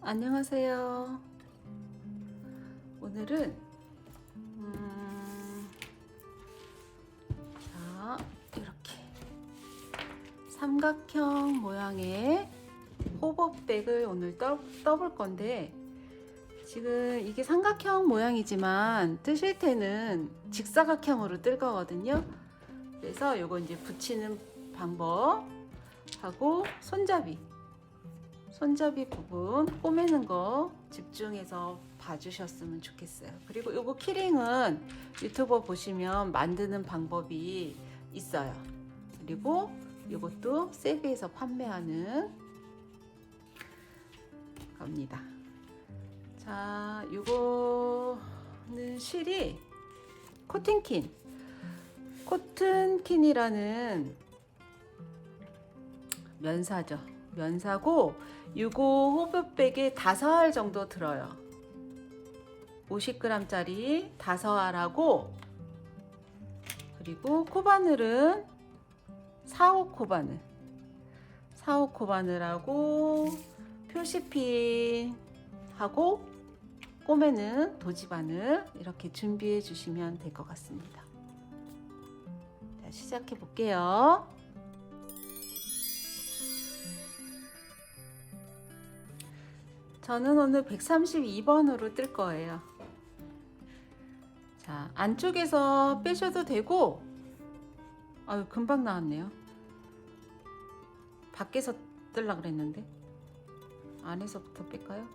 안녕하세요. 오늘은 자, 이렇게 삼각형 모양의 호버백을 오늘 떠볼 건데, 지금 이게 삼각형 모양이지만 뜨실 때는 직사각형으로 뜰 거거든요. 그래서 요거 이제 붙이는 방법 하고 손잡이 부분 꼬매는 거 집중해서 봐주셨으면 좋겠어요. 그리고 요거 키링은 유튜버 보시면 만드는 방법이 있어요. 그리고 요것도 세비에서 판매하는 겁니다. 자, 요거는 실이 코튼킨이라는 면사고 요거 호버백에 5알 정도 들어요. 50g짜리 5알하고, 그리고 코바늘은 4호 코바늘하고 표시핀하고 꼬매는 도지바늘 이렇게 준비해 주시면 될 것 같습니다. 자, 시작해 볼게요. 저는 오늘 132번으로 뜰 거예요. 자, 안쪽에서 빼셔도 되고, 아유, 금방 나왔네요. 밖에서 뜰라 그랬는데 안에서부터 뺄까요?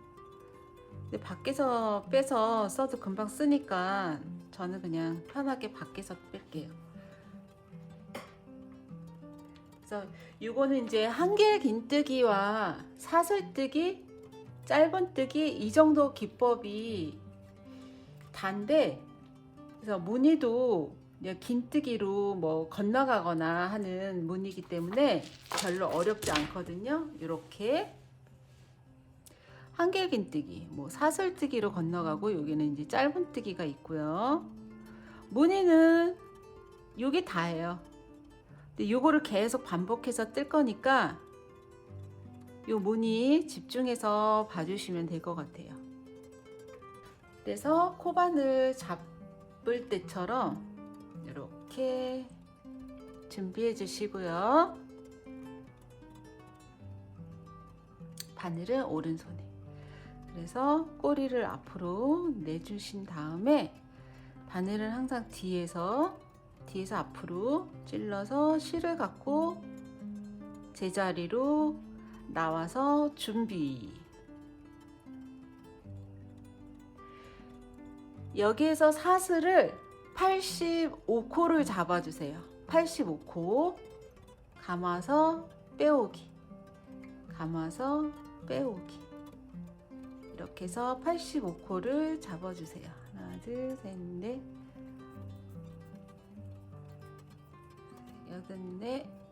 근데 밖에서 빼서 써도 금방 쓰니까 저는 그냥 편하게 밖에서 뺄게요. 그래서 이거는 이제 한길 긴뜨기와 사슬뜨기, 짧은뜨기 이 정도 기법이 단데, 그래서 무늬도 긴뜨기로 뭐 건너가거나 하는 무늬이기 때문에 별로 어렵지 않거든요. 이렇게 한길 긴뜨기, 뭐 사슬뜨기로 건너가고, 여기는 이제 짧은뜨기가 있고요. 무늬는 요게 다예요. 근데 요거를 계속 반복해서 뜰 거니까 요 무늬 집중해서 봐주시면 될 것 같아요. 그래서 코바늘 잡을 때처럼 이렇게 준비해 주시고요. 바늘은 오른손에. 그래서 꼬리를 앞으로 내주신 다음에 바늘은 항상 뒤에서 앞으로 찔러서 실을 갖고 제자리로 나와서 준비. 여기에서 사슬을 85코를 잡아주세요. 85코 감아서 빼오기, 감아서 빼오기, 이렇게 해서 85코를 잡아주세요. 하나, 둘, 셋, 넷,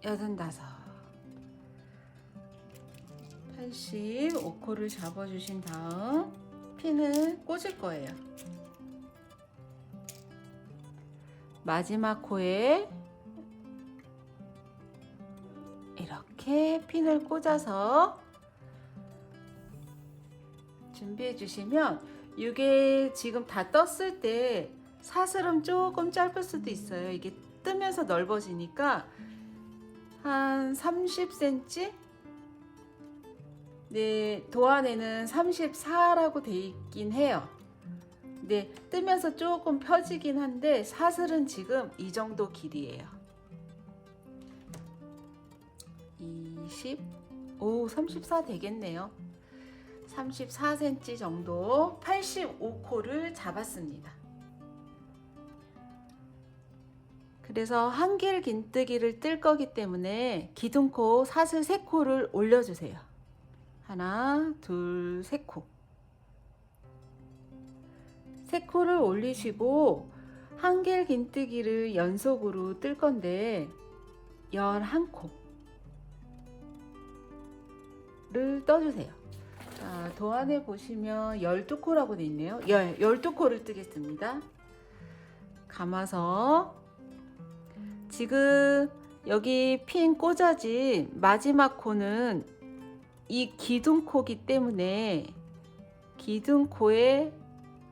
여든, 다섯. 85코를 잡아주신 다음 핀을 꽂을 거예요. 마지막 코에 이렇게 핀을 꽂아서 준비해 주시면, 이게 지금 다 떴을 때 사슬은 조금 짧을 수도 있어요. 이게 뜨면서 넓어지니까 한 30cm? 네, 도안에는 34라고 돼 있긴 해요. 네, 뜨면서 조금 펴지긴 한데 사슬은 지금 이 정도 길이에요. 34 되겠네요. 34cm 정도 85코를 잡았습니다. 그래서 한길 긴뜨기를 뜰 거기 때문에 기둥코 사슬 3코를 올려주세요. 하나, 둘, 3코. 3코를 올리시고 한길 긴뜨기를 연속으로 뜰 건데 11코를 떠주세요. 자, 도안에 보시면 12코라고 되어 있네요. 12코를 뜨겠습니다. 감아서 지금 여기 핀 꽂아진 마지막 코는 이 기둥코기 때문에 기둥코의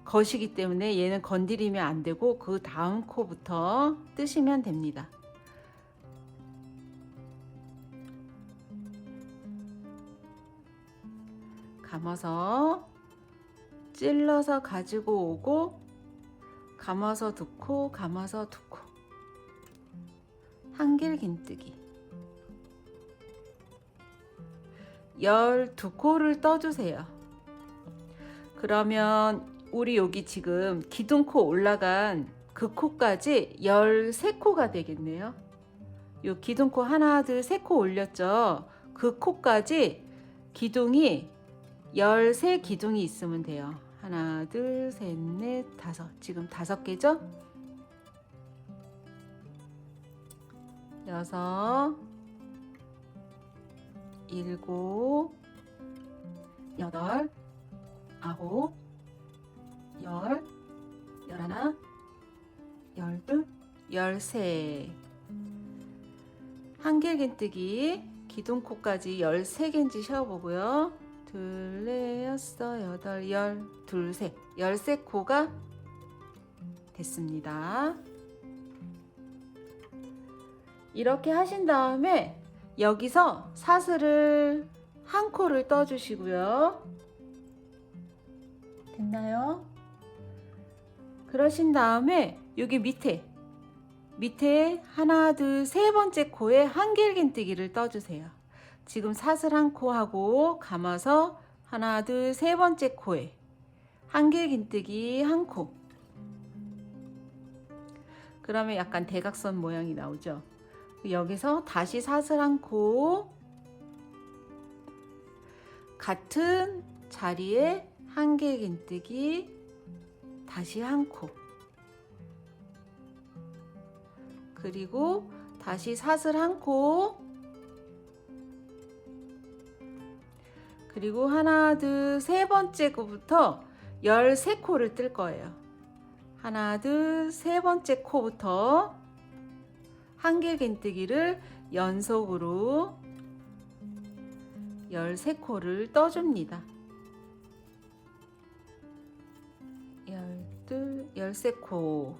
것이기 때문에 얘는 건드리면 안 되고 그 다음 코부터 뜨시면 됩니다. 감아서 찔러서 가지고 오고 감아서 두 코, 감아서 두 코. 한길긴뜨기 12코를 떠주세요. 그러면 우리 여기 지금 기둥코 올라간 그 코까지 13코가 되겠네요. 요 기둥코 하나, 둘, 세 코 올렸죠. 그 코까지 기둥이 13기둥이 있으면 돼요. 하나, 둘, 셋, 넷, 다섯. 지금 5개죠? 6, 7, 8, 9, 10, 11, 12, 13. 한길긴뜨기 기둥코까지 13개인지 세어보고요. 둘, 넷, 여섯, 여덟, 열, 둘, 셋. 13코가 됐습니다. 이렇게 하신 다음에 여기서 사슬을 한 코를 떠주시고요. 됐나요? 그러신 다음에 여기 밑에 하나, 둘, 세 번째 코에 한길긴뜨기를 떠주세요. 지금 사슬 한 코 하고 감아서 하나, 둘, 세 번째 코에 한길긴뜨기 한 코. 그러면 약간 대각선 모양이 나오죠. 여기서 다시 사슬 한 코, 같은 자리에 한길긴뜨기 다시 한 코, 그리고 다시 사슬 한 코, 그리고 하나, 둘, 세 번째 코부터 13코를 뜰 거예요. 하나, 둘, 세 번째 코부터 한길긴뜨기를 연속으로 13코를 떠줍니다. 13코.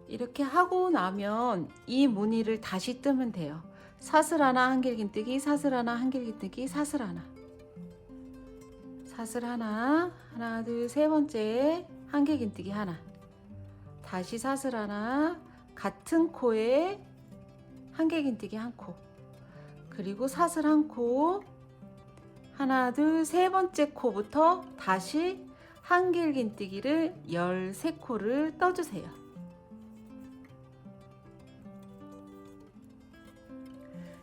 이렇게 하고 나면 이 무늬를 다시 뜨면 돼요. 사슬 하나, 한길긴뜨기, 사슬 하나, 한길긴뜨기, 사슬 하나. 사슬 하나, 하나, 둘, 세 번째 한길긴뜨기 하나. 다시 사슬 하나, 같은 코에 한길긴뜨기 한 코. 그리고 사슬 한 코, 하나, 둘, 세 번째 코부터 다시 한길긴뜨기를 13코를 떠주세요.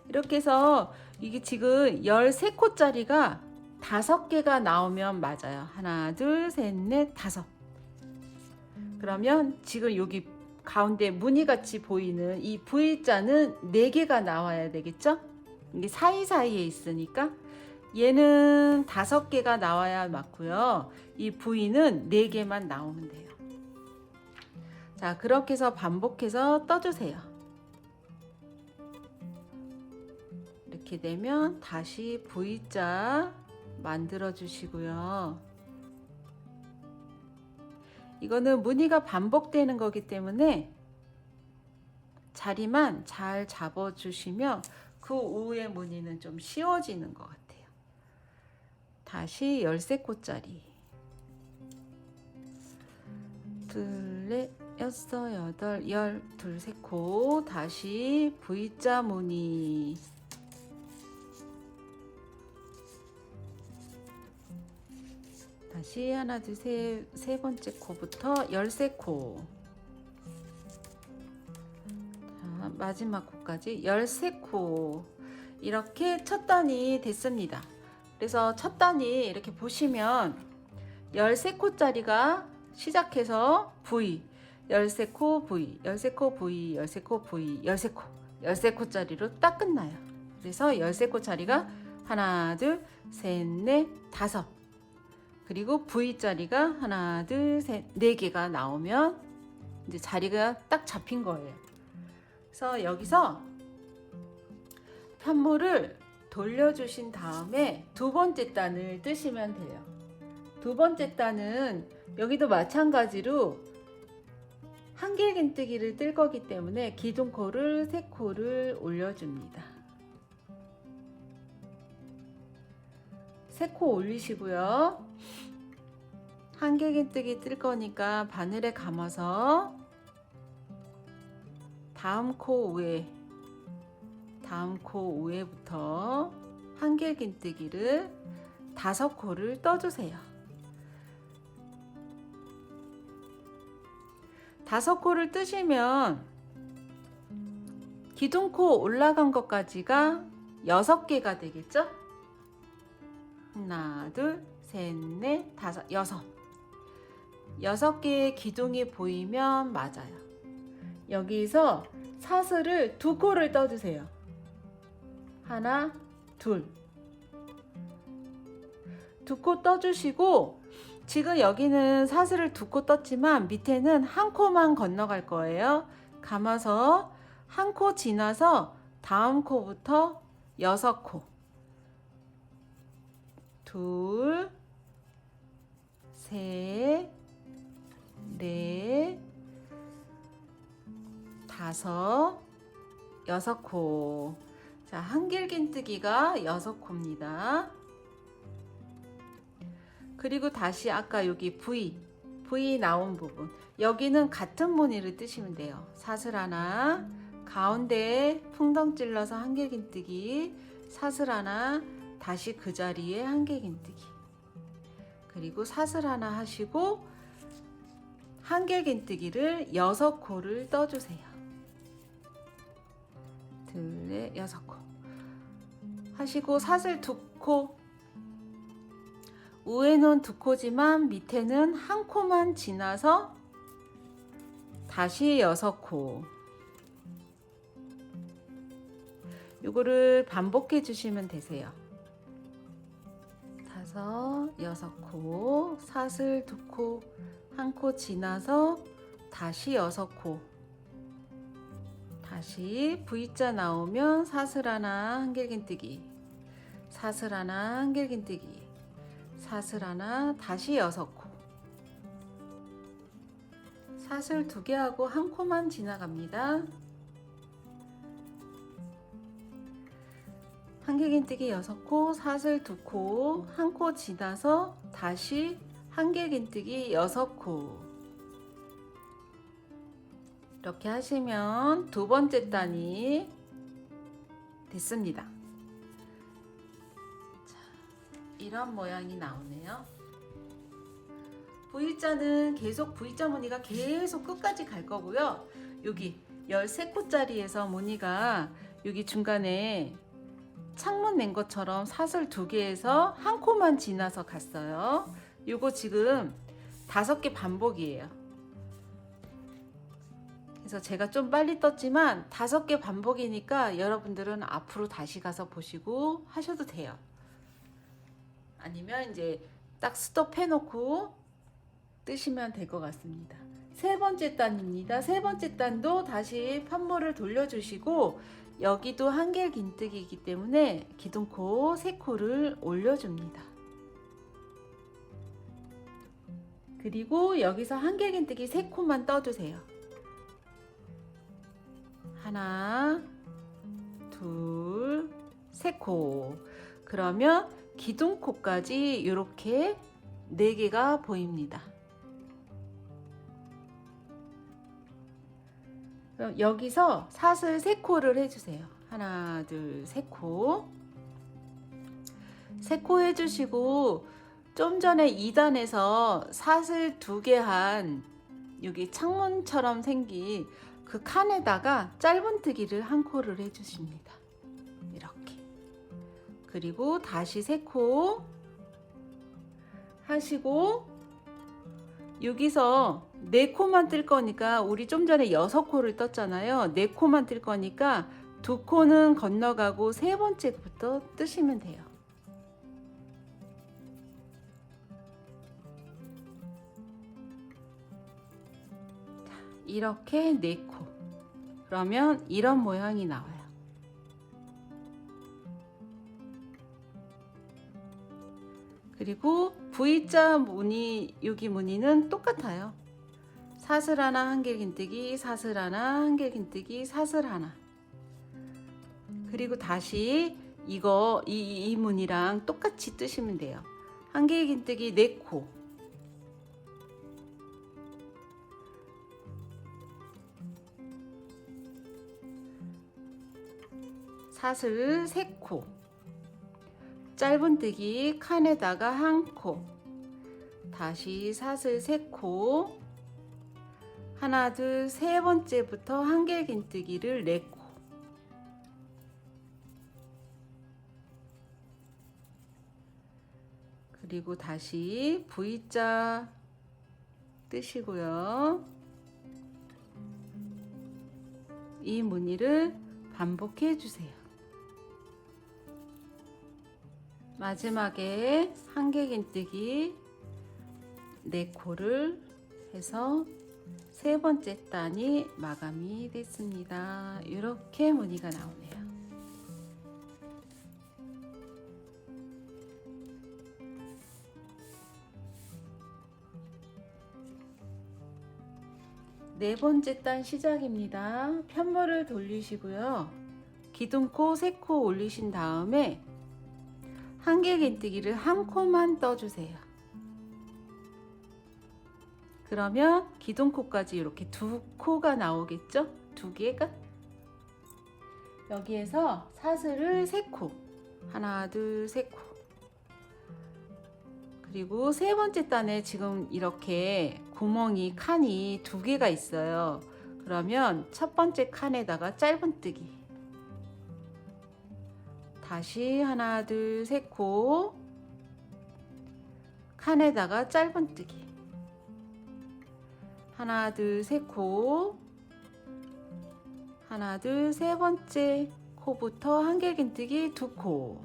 이렇게 해서 이게 지금 13코짜리가 5개가 나오면 맞아요. 하나, 둘, 셋, 넷, 다섯. 그러면 지금 여기 가운데 무늬같이 보이는 이 V자는 4개가 나와야 되겠죠? 이게 사이사이에 있으니까 얘는 5개가 나와야 맞고요. 이 V는 4개만 나오면 돼요. 자, 그렇게 해서 반복해서 떠주세요. 이렇게 되면 다시 V자 만들어 주시고요. 이거는 무늬가 반복되는 거기 때문에 자리만 잘 잡아 주시면 그 이후의 무늬는 좀 쉬워지는 것 같아요. 다시 13코짜리 둘, 넷, 여섯, 여덟, 열, 둘, 셋 코. 다시 V자 무늬. 다시 하나, 둘, 세 번째 코부터 13코. 자, 마지막 코까지 13코. 이렇게 첫 단이 됐습니다. 그래서 첫 단이 이렇게 보시면 13코짜리가 시작해서 V, 13코 V, 13코 V, 13코 V, 13코, 13코짜리로 딱 끝나요. 그래서 13코짜리가 하나, 둘, 셋, 넷, 다섯. 그리고 V자리가 하나, 둘, 셋, 4개가 나오면 이제 자리가 딱 잡힌 거예요. 그래서 여기서 편물을 돌려주신 다음에 두 번째 단을 뜨시면 돼요. 두 번째 단은 여기도 마찬가지로 한길긴뜨기를 뜰 거기 때문에 기둥코를 3코를 올려줍니다. 3코 올리시고요. 한길긴뜨기 뜰 거니까 바늘에 감아서 다음 코 위에부터 한길긴뜨기를 5코를 떠주세요. 5코를 뜨시면 기둥코 올라간 것까지가 6개가 되겠죠? 하나, 둘, 셋, 넷, 다섯, 6개의 기둥이 보이면 맞아요. 여기서 사슬을 2코를 떠주세요. 하나, 둘. 2코 떠주시고, 지금 여기는 사슬을 2코 떴지만 밑에는 1코만 건너갈 거예요. 감아서 1코 지나서 다음 코부터 6코. 둘, 셋, 넷, 5, 6코. 자, 한길긴뜨기가 6코입니다. 그리고 다시 아까 여기 V 나온 부분, 여기는 같은 무늬를 뜨시면 돼요. 사슬 하나, 가운데에 풍덩 찔러서 한길긴뜨기, 사슬 하나, 다시 그 자리에 한길긴뜨기, 그리고 사슬 하나 하시고 한길긴뜨기를 6코를 떠주세요. 둘, 넷, 6코 하시고 사슬 2코, 위에는 2코지만 밑에는 1코만 지나서 다시 6코. 이거를 반복해 주시면 되세요. 5, 6코, 사슬 2코, 1코 지나서 다시 6코. 다시 V자 나오면 사슬 하나, 한길긴뜨기, 사슬 하나, 한길긴뜨기, 사슬 하나, 다시 6코. 사슬 2개 하고 1코만 지나갑니다. 한길긴뜨기 6코, 사슬 2코, 1코 지나서 다시 한길긴뜨기 6코. 이렇게 하시면 두 번째 단이 됐습니다. 자, 이런 모양이 나오네요. V자는 계속 V자 무늬가 계속 끝까지 갈 거고요. 여기 13코짜리에서 무늬가 여기 중간에 창문 낸 것처럼 사슬 2개에서 1코만 지나서 갔어요. 요거 지금 5개 반복이에요. 그래서 제가 좀 빨리 떴지만 5개 반복이니까 여러분들은 앞으로 다시 가서 보시고 하셔도 돼요. 아니면 이제 딱 스톱 해놓고 뜨시면 될 것 같습니다. 세 번째 단입니다. 세 번째 단도 다시 판모를 돌려주시고, 여기도 한길긴뜨기이기 때문에 기둥코 3코를 올려줍니다. 그리고 여기서 한길긴뜨기 3코만 떠주세요. 하나, 둘, 3코. 그러면 기둥코까지 이렇게 4개가 보입니다. 그럼 여기서 사슬 3코를 해주세요. 하나, 둘, 3코. 3코 해주시고, 좀 전에 2단에서 사슬 2개 한 여기 창문처럼 생긴 그 칸에다가 짧은뜨기를 1코를 해주십니다. 이렇게. 그리고 다시 3코 하시고, 여기서 4코만 뜰 거니까, 우리 좀 전에 6코를 떴잖아요. 4코만 뜰 거니까 2코는 건너가고 세 번째부터 뜨시면 돼요. 자, 이렇게 4코. 그러면 이런 모양이 나와요. 그리고 V자 무늬, 여기 무늬는 똑같아요. 사슬 하나, 한길긴뜨기, 사슬 하나, 한길긴뜨기, 사슬 하나. 그리고 다시 이거 이 무늬랑 똑같이 뜨시면 돼요. 한길긴뜨기 4코, 사슬 3코, 짧은뜨기 칸에다가 1코, 다시 사슬 3코, 하나, 둘, 세 번째부터 한길긴뜨기를 4코, 그리고 다시 V자 뜨시고요. 이 무늬를 반복해 주세요. 마지막에 한길긴뜨기 4코를 해서 세 번째 단이 마감이 됐습니다. 이렇게 무늬가 나오네요. 네 번째 단 시작입니다. 편물을 돌리시고요. 기둥코 3코 올리신 다음에 한길긴뜨기를 1코만 떠주세요. 그러면 기둥코까지 이렇게 2코가 나오겠죠? 2개가. 여기에서 사슬을 3코, 하나, 둘, 3코. 그리고 세 번째 단에 지금 이렇게 구멍이, 칸이 2개가 있어요. 그러면 첫 번째 칸에다가 짧은뜨기, 다시 하나, 둘, 3코, 칸에다가 짧은뜨기, 하나, 둘, 3코, 하나, 둘, 세 번째 코부터 한길긴뜨기 2코.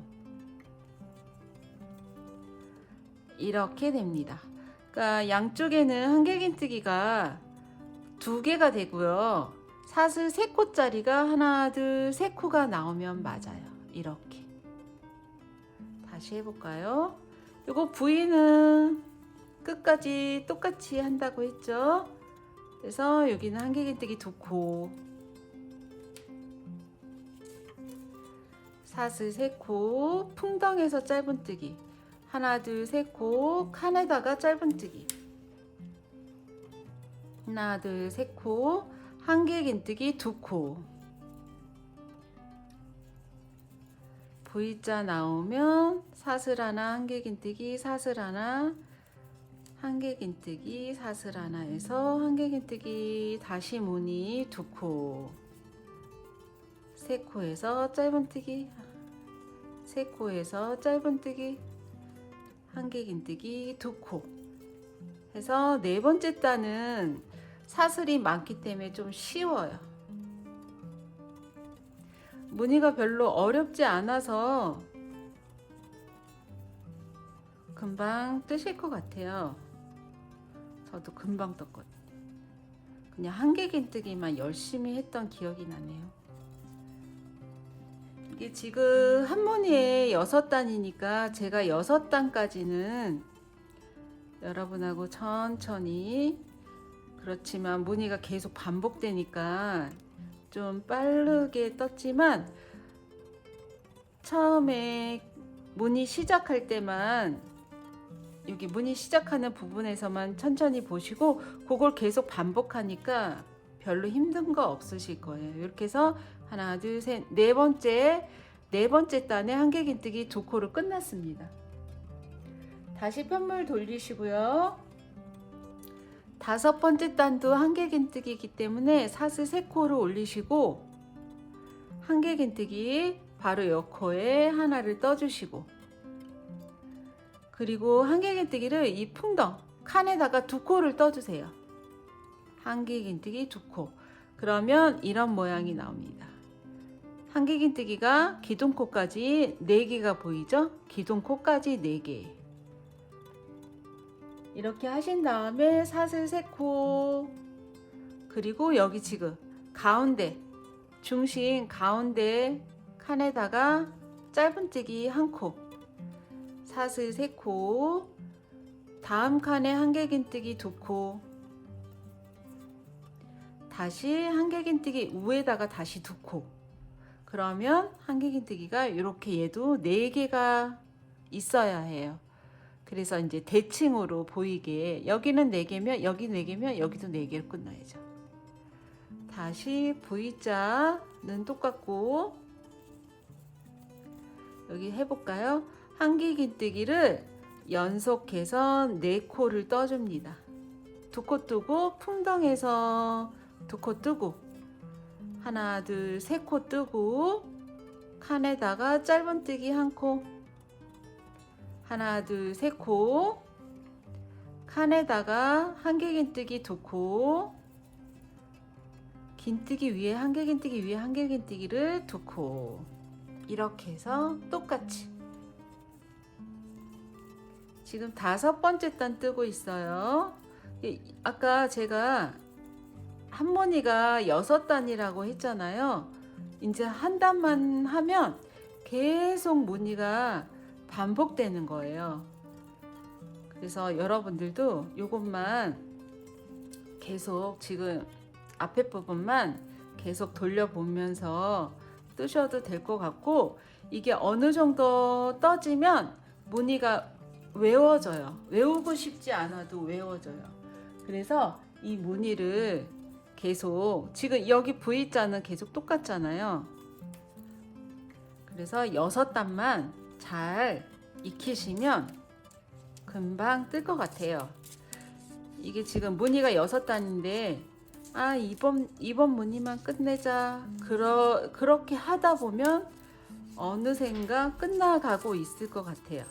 이렇게 됩니다. 그러니까 양쪽에는 한길긴뜨기가 2개가 되고요. 사슬 3코짜리가 하나, 둘, 3코가 나오면 맞아요. 이렇게. 다시 해볼까요? 이거 V는 끝까지 똑같이 한다고 했죠. 그래서 여기는 한길긴뜨기 2코, 사슬 3코, 풍덩에서 짧은뜨기, 하나, 둘, 3코, 칸에다가 짧은뜨기, 하나, 둘, 3코, 한길긴뜨기 2코. V자 나오면 사슬 하나, 한길긴뜨기, 사슬 하나, 한길긴뜨기, 사슬 하나에서 한길긴뜨기, 다시 무늬 2코, 3코에서 짧은뜨기, 3코에서 짧은뜨기, 한길긴뜨기 2코 해서 네 번째 단은 사슬이 많기 때문에 좀 쉬워요. 무늬가 별로 어렵지 않아서 금방 뜨실 것 같아요. 저도 금방 떴거든요. 그냥 한길긴뜨기만 열심히 했던 기억이 나네요. 이게 지금 한 무늬에 6단이니까 제가 6단까지는 여러분하고 천천히, 그렇지만 무늬가 계속 반복되니까 좀 빠르게 떴지만 처음에 무늬 시작할 때만 여기 무늬 시작하는 부분에서만 천천히 보시고 그걸 계속 반복하니까 별로 힘든 거 없으실 거예요. 이렇게 해서 하나, 둘, 셋, 네 번째 단에 한길긴뜨기 2코로 끝났습니다. 다시 편물 돌리시고요. 5번째 단도 한길긴뜨기이기 때문에 사슬 3코를 올리시고 한길긴뜨기 바로 옆코에 하나를 떠주시고, 그리고 한길긴뜨기를 이 풍덩 칸에다가 2코를 떠주세요. 한길긴뜨기 2코. 그러면 이런 모양이 나옵니다. 한길긴뜨기가 기둥코까지 4개가 보이죠? 기둥코까지 4개. 이렇게 하신 다음에 사슬 3코, 그리고 여기 지금 가운데 중심 가운데 칸에다가 짧은뜨기 1코, 사슬 3코, 다음 칸에 한길긴뜨기 2코, 다시 한길긴뜨기 위에다가 다시 2코. 그러면 한길긴뜨기가 이렇게 얘도 4개가 있어야 해요. 그래서 이제 대칭으로 보이게 여기는 4개면 여기 4개면 여기도 4개로 끝나야죠. 다시 V자는 똑같고 여기 해볼까요? 한길긴뜨기를 연속해서 4코를 떠줍니다. 2코 뜨고 풍덩해서 2코 뜨고 하나 둘 3코 뜨고 칸에다가 짧은뜨기 1코, 하나 둘 3코, 칸에다가 한길긴뜨기 2코, 긴뜨기 위에 한길긴뜨기 위에 한길긴뜨기를 2코. 이렇게 해서 똑같이 지금 5번째 단 뜨고 있어요. 아까 제가 한무늬가 6단이라고 했잖아요. 이제 한 단만 하면 계속 무늬가 반복되는 거예요. 그래서 여러분들도 이것만 계속 지금 앞에 부분만 계속 돌려보면서 뜨셔도 될 것 같고, 이게 어느 정도 떠지면 무늬가 외워져요. 외우고 싶지 않아도 외워져요. 그래서 이 무늬를 계속 지금 여기 V자는 계속 똑같잖아요. 그래서 6단만 잘 익히시면 금방 뜰 것 같아요. 이게 지금 무늬가 6단인데 이번 무늬만 끝내자 그렇게 하다 보면 어느샌가 끝나가고 있을 것 같아요.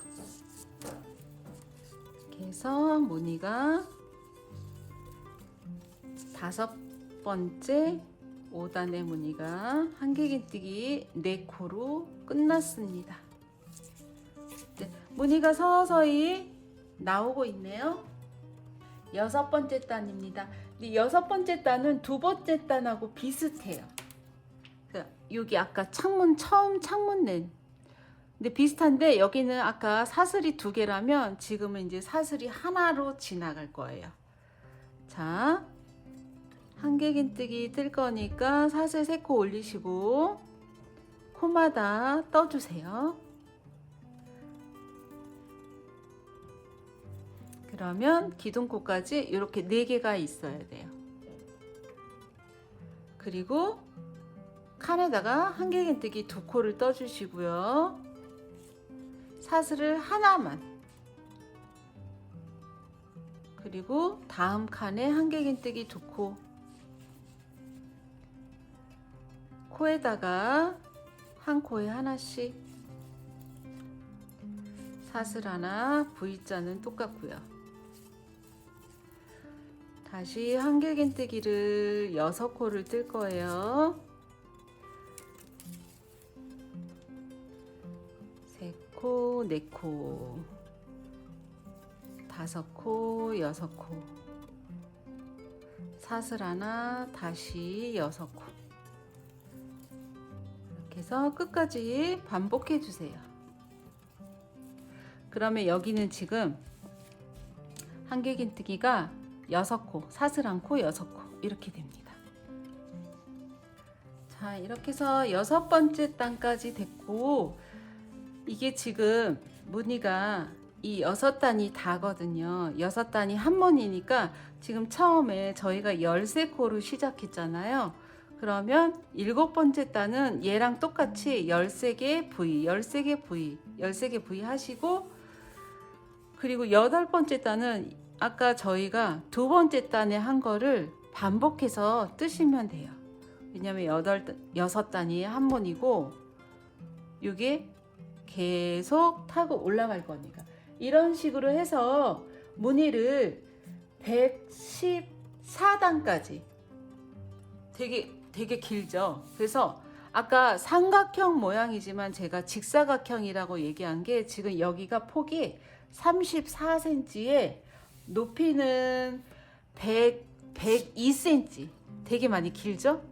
그래서 무늬가 5번째 5단의 무늬가 한길긴뜨기 4코로 끝났습니다. 네, 무늬가 서서히 나오고 있네요. 6번째 단입니다. 이 6번째 단은 2번째 단하고 비슷해요. 여기 아까 처음 창문 낸 근데 비슷한데 여기는 아까 사슬이 2개라면 지금은 이제 사슬이 하나로 지나갈 거예요. 자, 한길긴뜨기 뜰 거니까 사슬 3코 올리시고 코마다 떠주세요. 그러면 기둥코까지 이렇게 4개가 있어야 돼요. 그리고 칸에다가 한길긴뜨기 2코를 떠주시고요. 사슬을 하나만, 그리고 다음 칸에 한길긴뜨기 2코, 코에다가 한 코에 하나씩, 사슬 하나, V자는 똑같고요. 다시 한길긴뜨기를 6코를 뜰 거예요. 3코, 4코, 5코, 6코, 사슬 하나, 다시 6코. 이렇게 해서 끝까지 반복해 주세요. 그러면 여기는 지금 한길긴뜨기가 6코, 사슬 1코, 6코 이렇게 됩니다. 자, 이렇게 해서 6번째 단까지 됐고, 이게 지금 무늬가 이 6단이 다거든요. 6단이 한 무늬니까 지금 처음에 저희가 13코로 시작했잖아요. 그러면 7번째 단은 얘랑 똑같이 13개 V, 13개 V, 13개 V 하시고, 그리고 8번째 단은 아까 저희가 2번째 단에 한 거를 반복해서 뜨시면 돼요. 왜냐면 6단이 한 무늬고 이게 계속 타고 올라갈 거니까. 이런 식으로 해서 무늬를 114단까지 되게 길죠. 그래서 아까 삼각형 모양이지만 제가 직사각형이라고 얘기한 게 지금 여기가 폭이 34cm에 높이는 102cm, 되게 많이 길죠?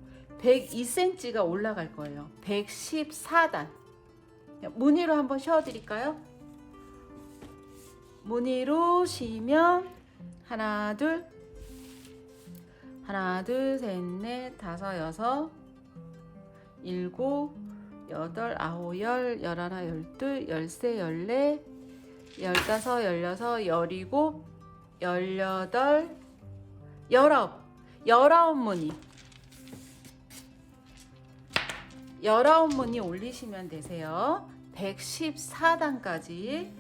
102cm가 올라갈 거예요. 114단. 무늬로 한번 씌워드릴까요? 무늬로 쉬면 하나 둘 셋 넷 다섯 여섯 일곱 여덟 아홉 열 열하나 열둘 열세 열네 열다섯 열여섯 열일곱 열여덟 열아홉 무늬 19무늬 올리시면 되세요. 114단까지.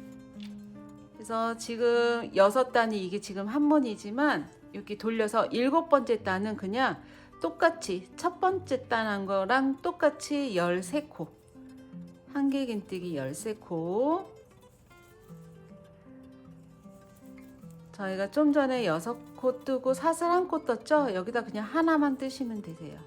그래서 지금 6단이 이게 지금 한 무늬지만 이렇게 돌려서 7번째 단은 그냥 똑같이 첫 번째 단 한 거랑 똑같이 13코. 한길긴뜨기 13코. 저희가 좀 전에 6코 뜨고 사슬 1코 떴죠? 여기다 그냥 하나만 뜨시면 되세요.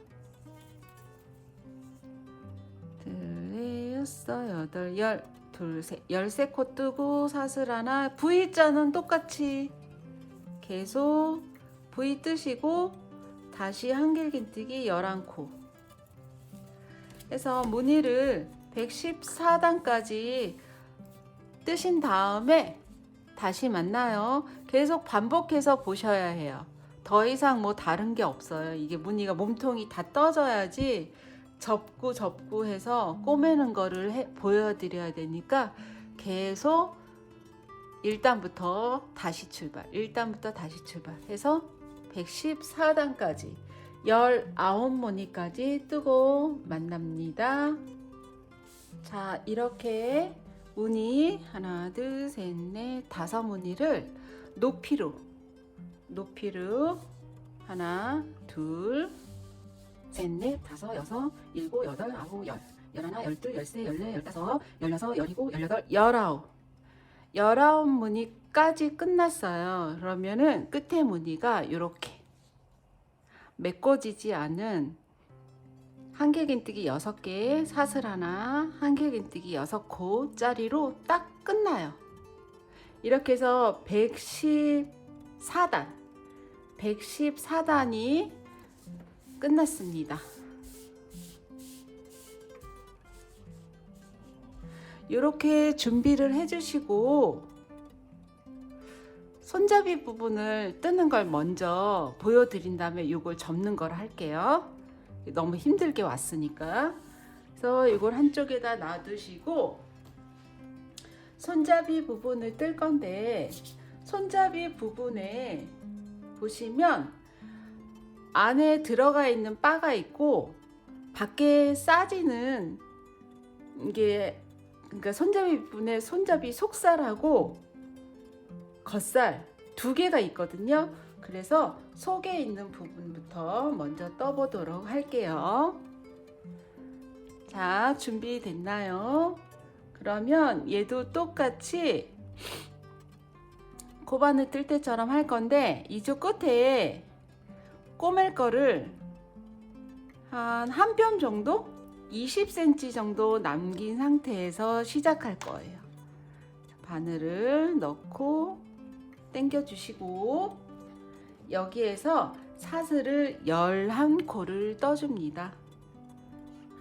여덟 열 둘 셋 13코 뜨고 사슬 하나 V자는 똑같이 계속 V 뜨시고 다시 한길긴뜨기 11코 해서 무늬를 114단까지 뜨신 다음에 다시 만나요. 계속 반복해서 보셔야 해요. 더 이상 뭐 다른 게 없어요. 이게 무늬가 몸통이 다 떠져야지 접고 해서 꼬매는 거를 보여드려야 되니까 계속 1단부터 다시 출발 해서 114단까지 19무늬까지 뜨고 만납니다. 자, 이렇게 무늬 하나 둘 셋 넷 다섯 무늬를 높이로 하나 둘 셋, 넷, 다섯, 여섯, 일곱, 여덟, 아홉, 열, 열하나, 열둘, 열세, 열네, 열다섯, 열여섯, 열일곱, 열여덟, 열아홉 무늬까지 끝났어요. 그러면은 끝에 무늬가 이렇게 메꿔지지 않은 한길긴뜨기 6개, 사슬 하나, 한길긴뜨기 6코짜리로 딱 끝나요. 이렇게 해서 114단이 끝났습니다. 이렇게 준비를 해주시고 손잡이 부분을 뜨는 걸 먼저 보여드린 다음에 이걸 접는 걸 할게요. 너무 힘들게 왔으니까. 그래서 이걸 한쪽에다 놔두시고 손잡이 부분을 뜰 건데 손잡이 부분에 보시면 안에 들어가 있는 바가 있고 밖에 싸지는 이게 그러니까 손잡이 부분에 손잡이 속살하고 겉살 2개가 있거든요. 그래서 속에 있는 부분부터 먼저 떠보도록 할게요. 자, 준비됐나요? 그러면 얘도 똑같이 고바늘 뜰 때처럼 할 건데 이쪽 끝에 꼬맬 거를 한 뼘 정도? 20cm 정도 남긴 상태에서 시작할 거예요. 바늘을 넣고 당겨 주시고 여기에서 사슬을 11코를 떠줍니다.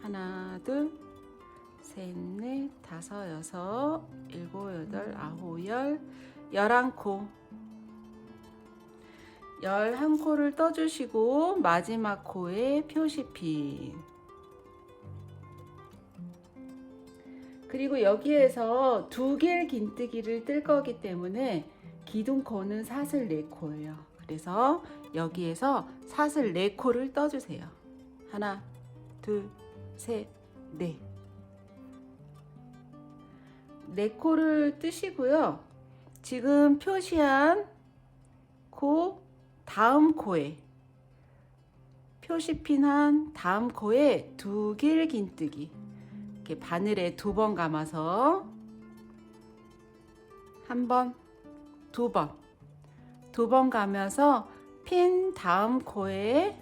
하나, 둘, 셋, 넷, 다섯, 여섯, 일곱, 여덟, 아홉, 열, 11코. 11코를 떠주시고 마지막 코에 표시핀. 그리고 여기에서 2개의 긴뜨기를 뜰 거기 때문에 기둥코는 사슬 4코예요. 그래서 여기에서 사슬 4코를 떠주세요. 하나, 둘, 셋, 넷. 4코를 뜨시고요. 지금 표시한 코 다음 코에 표시핀한 다음 코에 2개의 긴뜨기 이렇게 바늘에 2번 감아서 1번, 2번 감아서 핀 다음 코에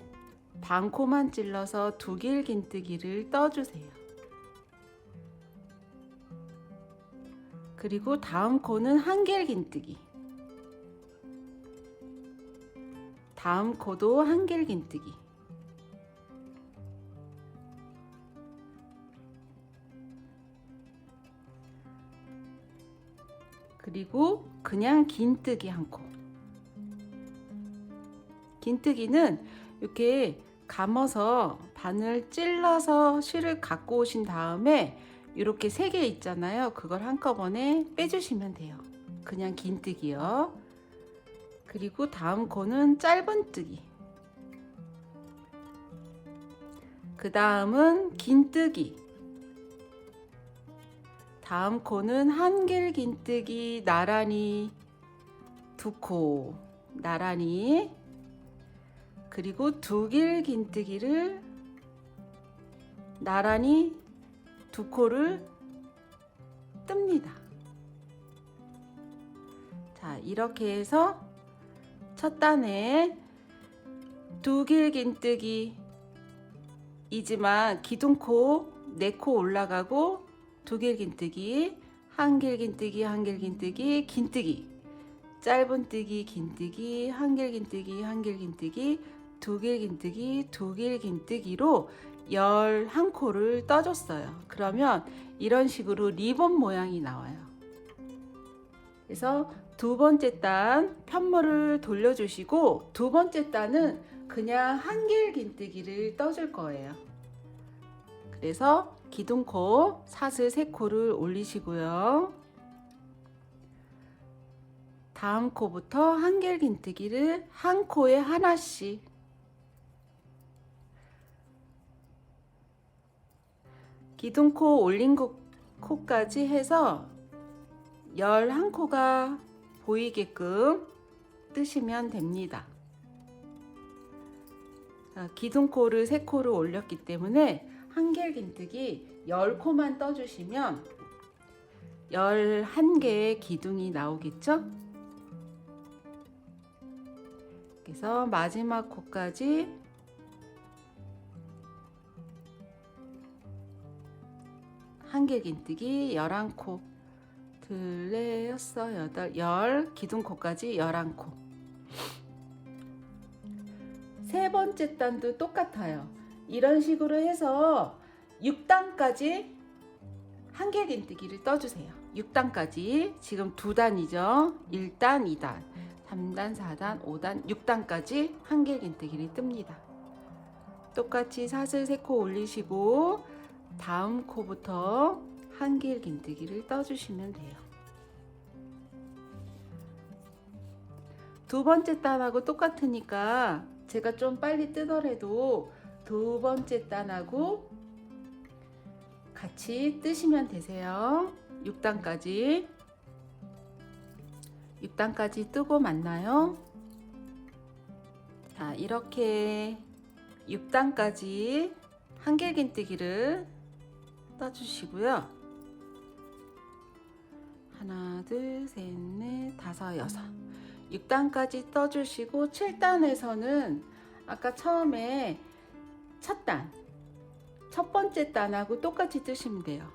반코만 찔러서 2개의 긴뜨기를 떠주세요. 그리고 다음 코는 1개의 긴뜨기. 다음 코도 1개의 긴뜨기. 그리고 그냥 긴뜨기 한 코. 긴뜨기는 이렇게 감아서 바늘 찔러서 실을 갖고 오신 다음에 이렇게 3개 있잖아요. 그걸 한꺼번에 빼주시면 돼요. 그냥 긴뜨기요. 그리고 다음 코는 짧은뜨기. 그 다음은 긴뜨기. 다음 코는 한길긴뜨기 나란히 2코 나란히, 그리고 두길긴뜨기를 나란히 2코를 뜹니다. 자, 이렇게 해서 첫 단에 두길긴뜨기 이지만 기둥코 4코 올라가고 두길긴뜨기, 한길긴뜨기, 한길긴뜨기, 긴뜨기, 짧은뜨기, 긴뜨기, 한길긴뜨기, 한길긴뜨기, 두길긴뜨기, 두길긴뜨기로 11코를 떠줬어요. 그러면 이런 식으로 리본 모양이 나와요. 그래서 두 번째 단 편물을 돌려주시고 두 번째 단은 그냥 한길긴뜨기를 떠줄 거예요. 그래서 기둥코 사슬 3코를 올리시고요. 다음 코부터 한길긴뜨기를 한 코에 하나씩, 기둥코 올린 코까지 해서 11코가 보이게끔 뜨시면 됩니다. 기둥코를 3코를 올렸기 때문에 한길긴뜨기 10코만 떠주시면 11개의 기둥이 나오겠죠? 그래서 마지막 코까지 한길긴뜨기 11코, 둘, 여섯, 여덟, 10, 기둥코까지 11코. 세 번째 단도 똑같아요. 이런 식으로 해서 6단까지 한길긴뜨기를 떠주세요. 6단까지 지금 2단이죠. 1단, 2단, 3단, 4단, 5단, 6단까지 한길긴뜨기를 뜹니다. 똑같이 사슬 3코 올리시고 다음 코부터 한길긴뜨기를 떠주시면 돼요. 두 번째 단하고 똑같으니까 제가 좀 빨리 뜨더라도 두 번째 단하고 같이 뜨시면 되세요. 6단까지 뜨고 맞나요? 자, 이렇게 6단까지 한길긴뜨기를 떠주시고요. 하나, 둘, 셋, 넷, 다섯, 여섯. 6단까지 떠주시고 7단에서는 아까 처음에 첫 번째 단하고 똑같이 뜨시면 돼요.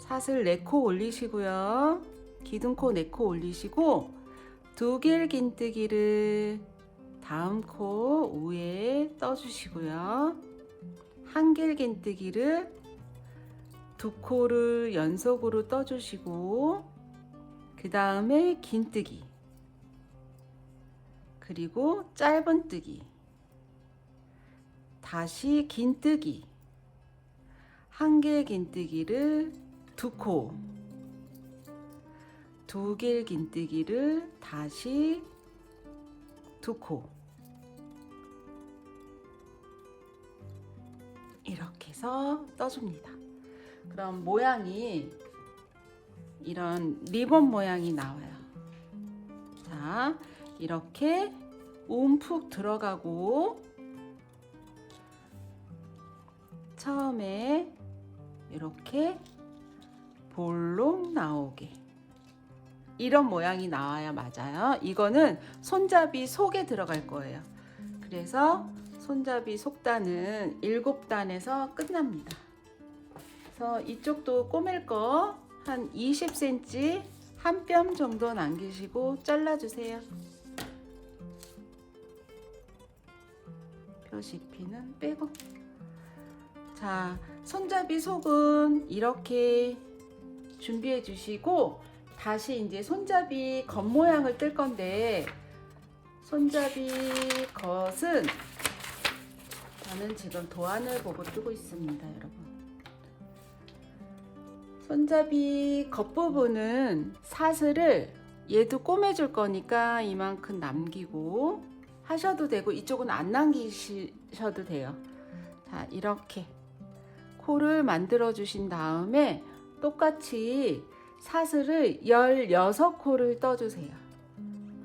사슬 4코 올리시고요. 기둥코 4코 올리시고 두길긴뜨기를 다음 코 위에 떠주시고요. 한길긴뜨기를 2코를 연속으로 떠주시고 그 다음에 긴뜨기, 그리고 짧은뜨기, 다시 긴뜨기, 한길긴뜨기를 2코, 두길긴뜨기를 다시 2코, 이렇게 해서 떠줍니다. 그럼 모양이 이런 리본 모양이 나와요. 자, 이렇게 움푹 들어가고 처음에 이렇게 볼록 나오게 이런 모양이 나와야 맞아요. 이거는 손잡이 속에 들어갈 거예요. 그래서 손잡이 속단은 7단에서 끝납니다. 그래서 이쪽도 꼬맬 거 한 20cm 한 뼘 정도 남기시고 잘라주세요. 표시피는 빼고. 자, 손잡이 속은 이렇게 준비해 주시고 다시 이제 손잡이 겉모양을 뜰 건데, 손잡이 겉은 저는 지금 도안을 보고 뜨고 있습니다, 여러분. 손잡이 겉부분은 사슬을 얘도 꼬매줄 거니까 이만큼 남기고 하셔도 되고, 이쪽은 안 남기셔도 돼요. 자, 이렇게 코를 만들어 주신 다음에 똑같이 사슬을 16코를 떠주세요.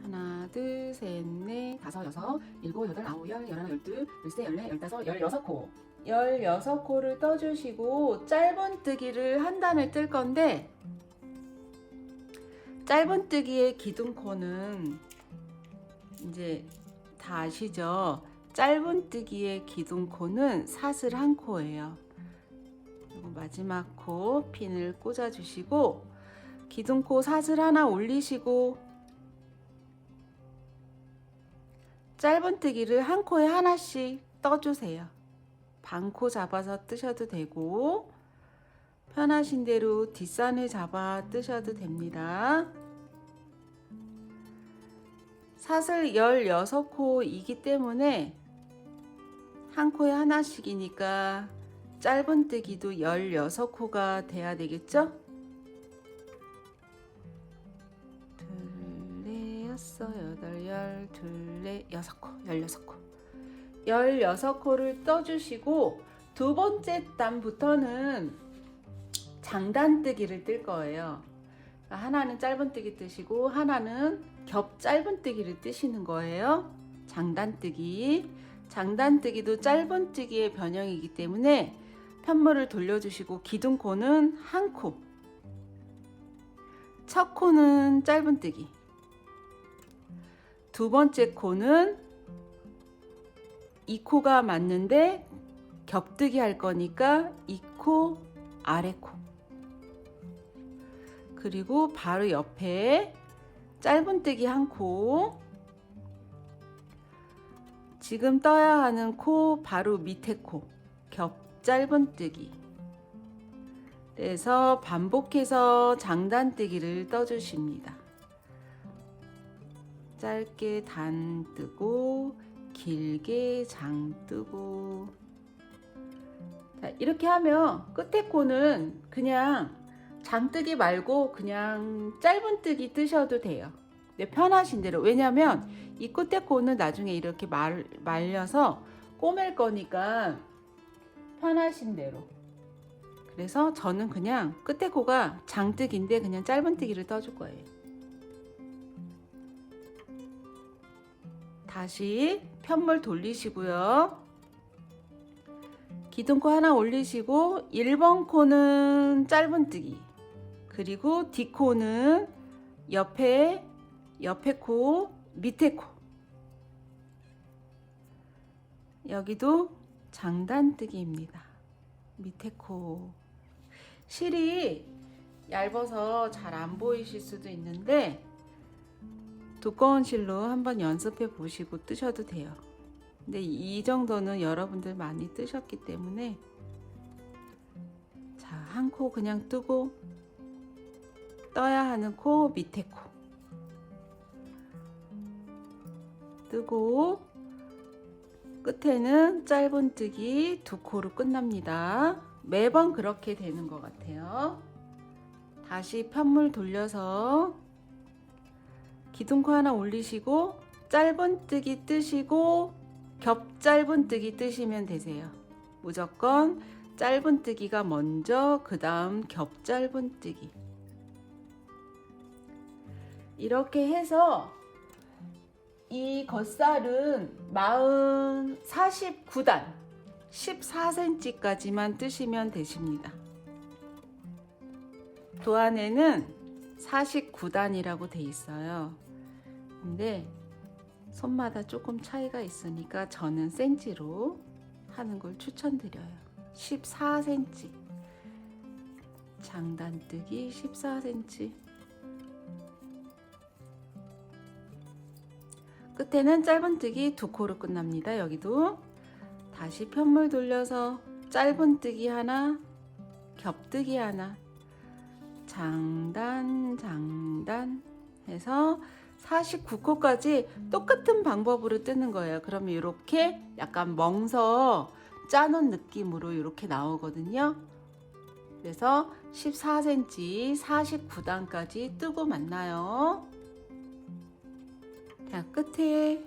하나, 둘, 셋, 넷, 다섯, 여섯, 일곱, 여덟, 아홉, 열, 열하나, 열둘, 열세, 열네, 열다섯, 16코. 16코를 떠주시고 짧은뜨기를 한 단을 뜰 건데, 짧은뜨기의 기둥코는 이제 다 아시죠? 짧은뜨기의 기둥코는 사슬 한 코예요. 그리고 마지막 코 핀을 꽂아 주시고 기둥코 사슬 하나 올리시고 짧은뜨기를 한 코에 하나씩 떠주세요. 반코 잡아서 뜨셔도 되고 편하신 대로 뒷산을 잡아 뜨셔도 됩니다. 사슬 16코이기 때문에 한 코에 하나씩이니까 짧은뜨기도 16코가 돼야 되겠죠? 둘, 넷, 여섯, 여덟, 열, 둘, 넷, 6코, 16코. 16코를 떠주시고 두 번째 단부터는 장단뜨기를 뜰 거예요. 하나는 짧은뜨기 뜨시고 하나는 겹 짧은뜨기를 뜨시는 거예요. 장단뜨기. 장단뜨기도 짧은뜨기의 변형이기 때문에 편물을 돌려주시고 기둥코는 한 코, 첫 코는 짧은뜨기, 두 번째 코는 이 코가 맞는데 겹뜨기 할 거니까 이 코, 아래 코. 그리고 바로 옆에 짧은뜨기 한 코, 지금 떠야 하는 코 바로 밑에 코, 겹 짧은뜨기. 그래서 반복해서 장단뜨기를 떠주십니다. 짧게 단 뜨고 길게 장 뜨고. 자, 이렇게 하면 끝에 코는 그냥 장뜨기 말고 그냥 짧은뜨기 뜨셔도 돼요. 네, 편하신 대로. 왜냐면 이 끝에 코는 나중에 이렇게 말려서 꼬맬 거니까 편하신 대로. 그래서 저는 그냥 끝에 코가 장뜨기인데 그냥 짧은뜨기를 떠줄 거예요. 다시 편물 돌리시고요. 기둥코 하나 올리시고 1번 코는 짧은뜨기, 그리고 뒷코는 옆에 코, 밑에 코. 여기도 장단뜨기입니다. 밑에 코. 실이 얇아서 잘 안 보이실 수도 있는데 두꺼운 실로 한번 연습해 보시고 뜨셔도 돼요. 근데 이 정도는 여러분들 많이 뜨셨기 때문에. 자, 한 코 그냥 뜨고 떠야 하는 코 밑에 코 뜨고 끝에는 짧은뜨기 두 코로 끝납니다. 매번 그렇게 되는 것 같아요. 다시 편물 돌려서 기둥코 하나 올리시고 짧은뜨기 뜨시고 겹 짧은뜨기 뜨시면 되세요. 무조건 짧은뜨기가 먼저, 그 다음 겹 짧은뜨기. 이렇게 해서 이 겉살은 49단 14cm까지만 뜨시면 되십니다. 도안에는 49단이라고 돼 있어요. 근데 손마다 조금 차이가 있으니까 저는 센치로 하는 걸 추천드려요. 14cm. 장단뜨기 14cm. 끝에는 짧은뜨기 두 코로 끝납니다. 여기도 다시 편물 돌려서 짧은뜨기 하나, 겹뜨기 하나, 장단 한 장단 해서 49코까지 똑같은 방법으로 뜨는 거예요. 그러면 이렇게 약간 멍서 짜놓은 느낌으로 이렇게 나오거든요. 그래서 14cm 49단까지 뜨고 만나요. 자, 끝에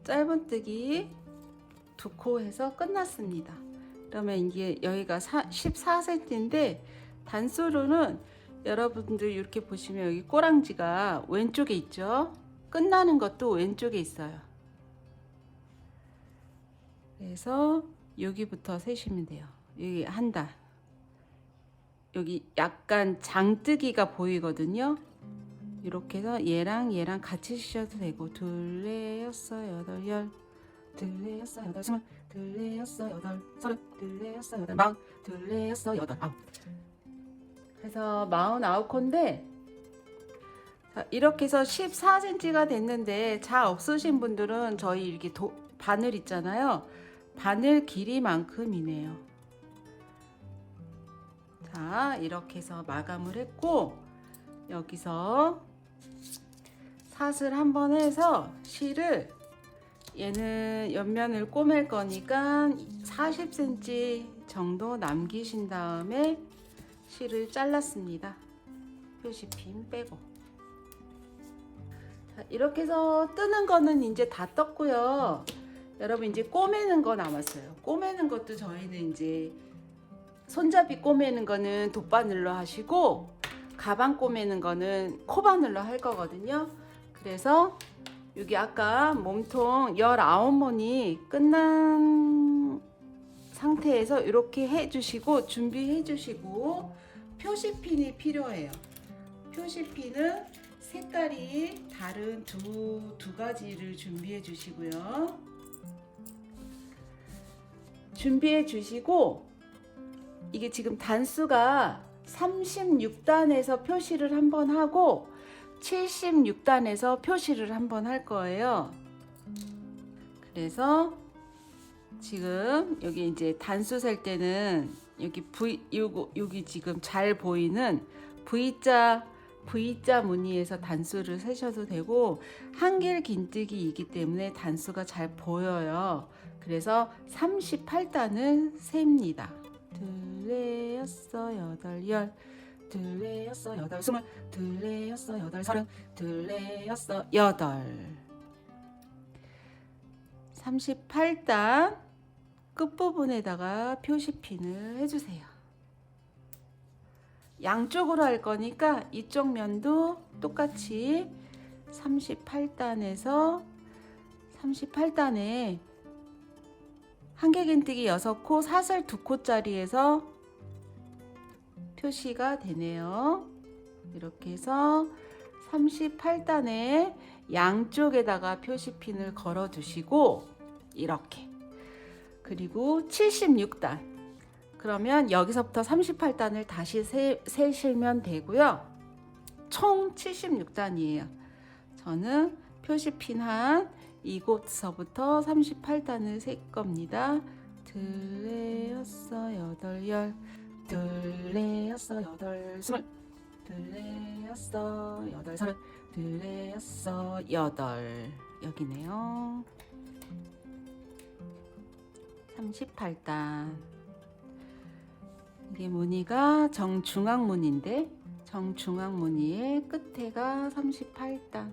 짧은뜨기 2코 해서 끝났습니다. 그러면 이게 여기가 14cm인데 단수로는 여러분들 이렇게 보시면 여기 꼬랑지가 왼쪽에 있죠. 끝나는 것도 왼쪽에 있어요. 그래서 여기부터 세시면 돼요. 여기 한 단. 여기 약간 장뜨기가 보이거든요. 이렇게 해서 얘랑 같이 쉬셔도 되고 둘레 여섯 여덟 열 둘레 여섯 여덟 스물 둘레 여섯 여덟 서른 둘레 여섯 여덟 마흔 둘레 여섯 여덟 아홉 그래서 49코인데 이렇게 해서 14cm가 됐는데 잘 없으신 분들은 저희 이렇게 바늘 있잖아요. 바늘 길이만큼이네요. 자, 이렇게 해서 마감을 했고 여기서 사슬 한번 해서 실을 얘는 옆면을 꼬맬 거니까 40cm 정도 남기신 다음에 실을 잘랐습니다. 표시핀 빼고. 자, 이렇게 해서 뜨는 거는 이제 다 떴고요. 여러분 이제 꼬매는 거 남았어요. 꼬매는 것도 저희는 이제 손잡이 꼬매는 거는 돗바늘로 하시고 가방 꼬매는 거는 코바늘로 할 거거든요. 그래서 여기 아까 몸통 19번이 끝난 상태에서 이렇게 해주시고 준비해 주시고 표시핀이 필요해요. 표시핀은 색깔이 다른 두 가지를 준비해 주시고요. 준비해 주시고 이게 지금 단수가 36단에서 표시를 한번 하고 76단에서 표시를 한번 할 거예요. 그래서 지금 여기 이제 단수 셀 때는 여기 여기 지금 잘 보이는 V자 무늬에서 단수를 세셔도 되고 한길 긴뜨기이기 때문에 단수가 잘 보여요. 그래서 38단을 셉니다. 둘레 여섯 여덟 열 둘레 여섯 여덟 스물 둘레 여섯 여덟 서른 둘레 여섯 여덟 38단 끝부분에다가 표시핀을 해주세요. 양쪽으로 할 거니까 이쪽 면도 똑같이 38단에서 38단에 한길긴뜨기 6코 사슬 2코짜리에서 표시가 되네요. 이렇게 해서 38단에 양쪽에다가 표시핀을 걸어 두시고 이렇게 그리고 76단 그러면 여기서부터 38단을 다시 세시면 되고요. 총 76단이에요. 저는 표시핀 한 이곳서부터 38단을 셀 겁니다. 둘레 여섯 여덟 열 둘레 여섯 여덟 스물 둘레 여섯 여덟 서른 둘레 여섯 여덟 여기네요. 38단 이게 무늬가 정중앙 무늬인데 정중앙 무늬의 끝에가 38단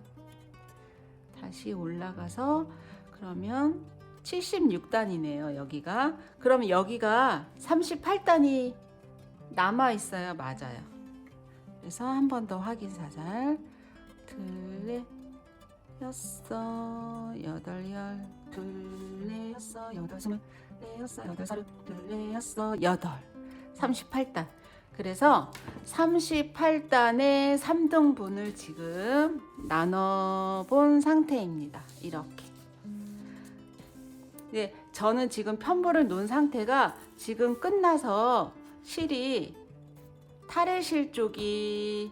다시 올라가서 그러면 76단이네요. 여기가 그러면 여기가 38단이 남아 있어요. 맞아요. 그래서 한 번 더 확인 사살 둘레 여섯 여덟 열 둘레 여섯 여덟 스물 둘레 여섯 여덟 서른 둘레 여섯 여덟 38단 그래서 38단의 3등분을 지금 나눠 본 상태입니다. 이렇게 네, 저는 지금 편보를 놓은 상태가 지금 끝나서 실이 타래실 쪽이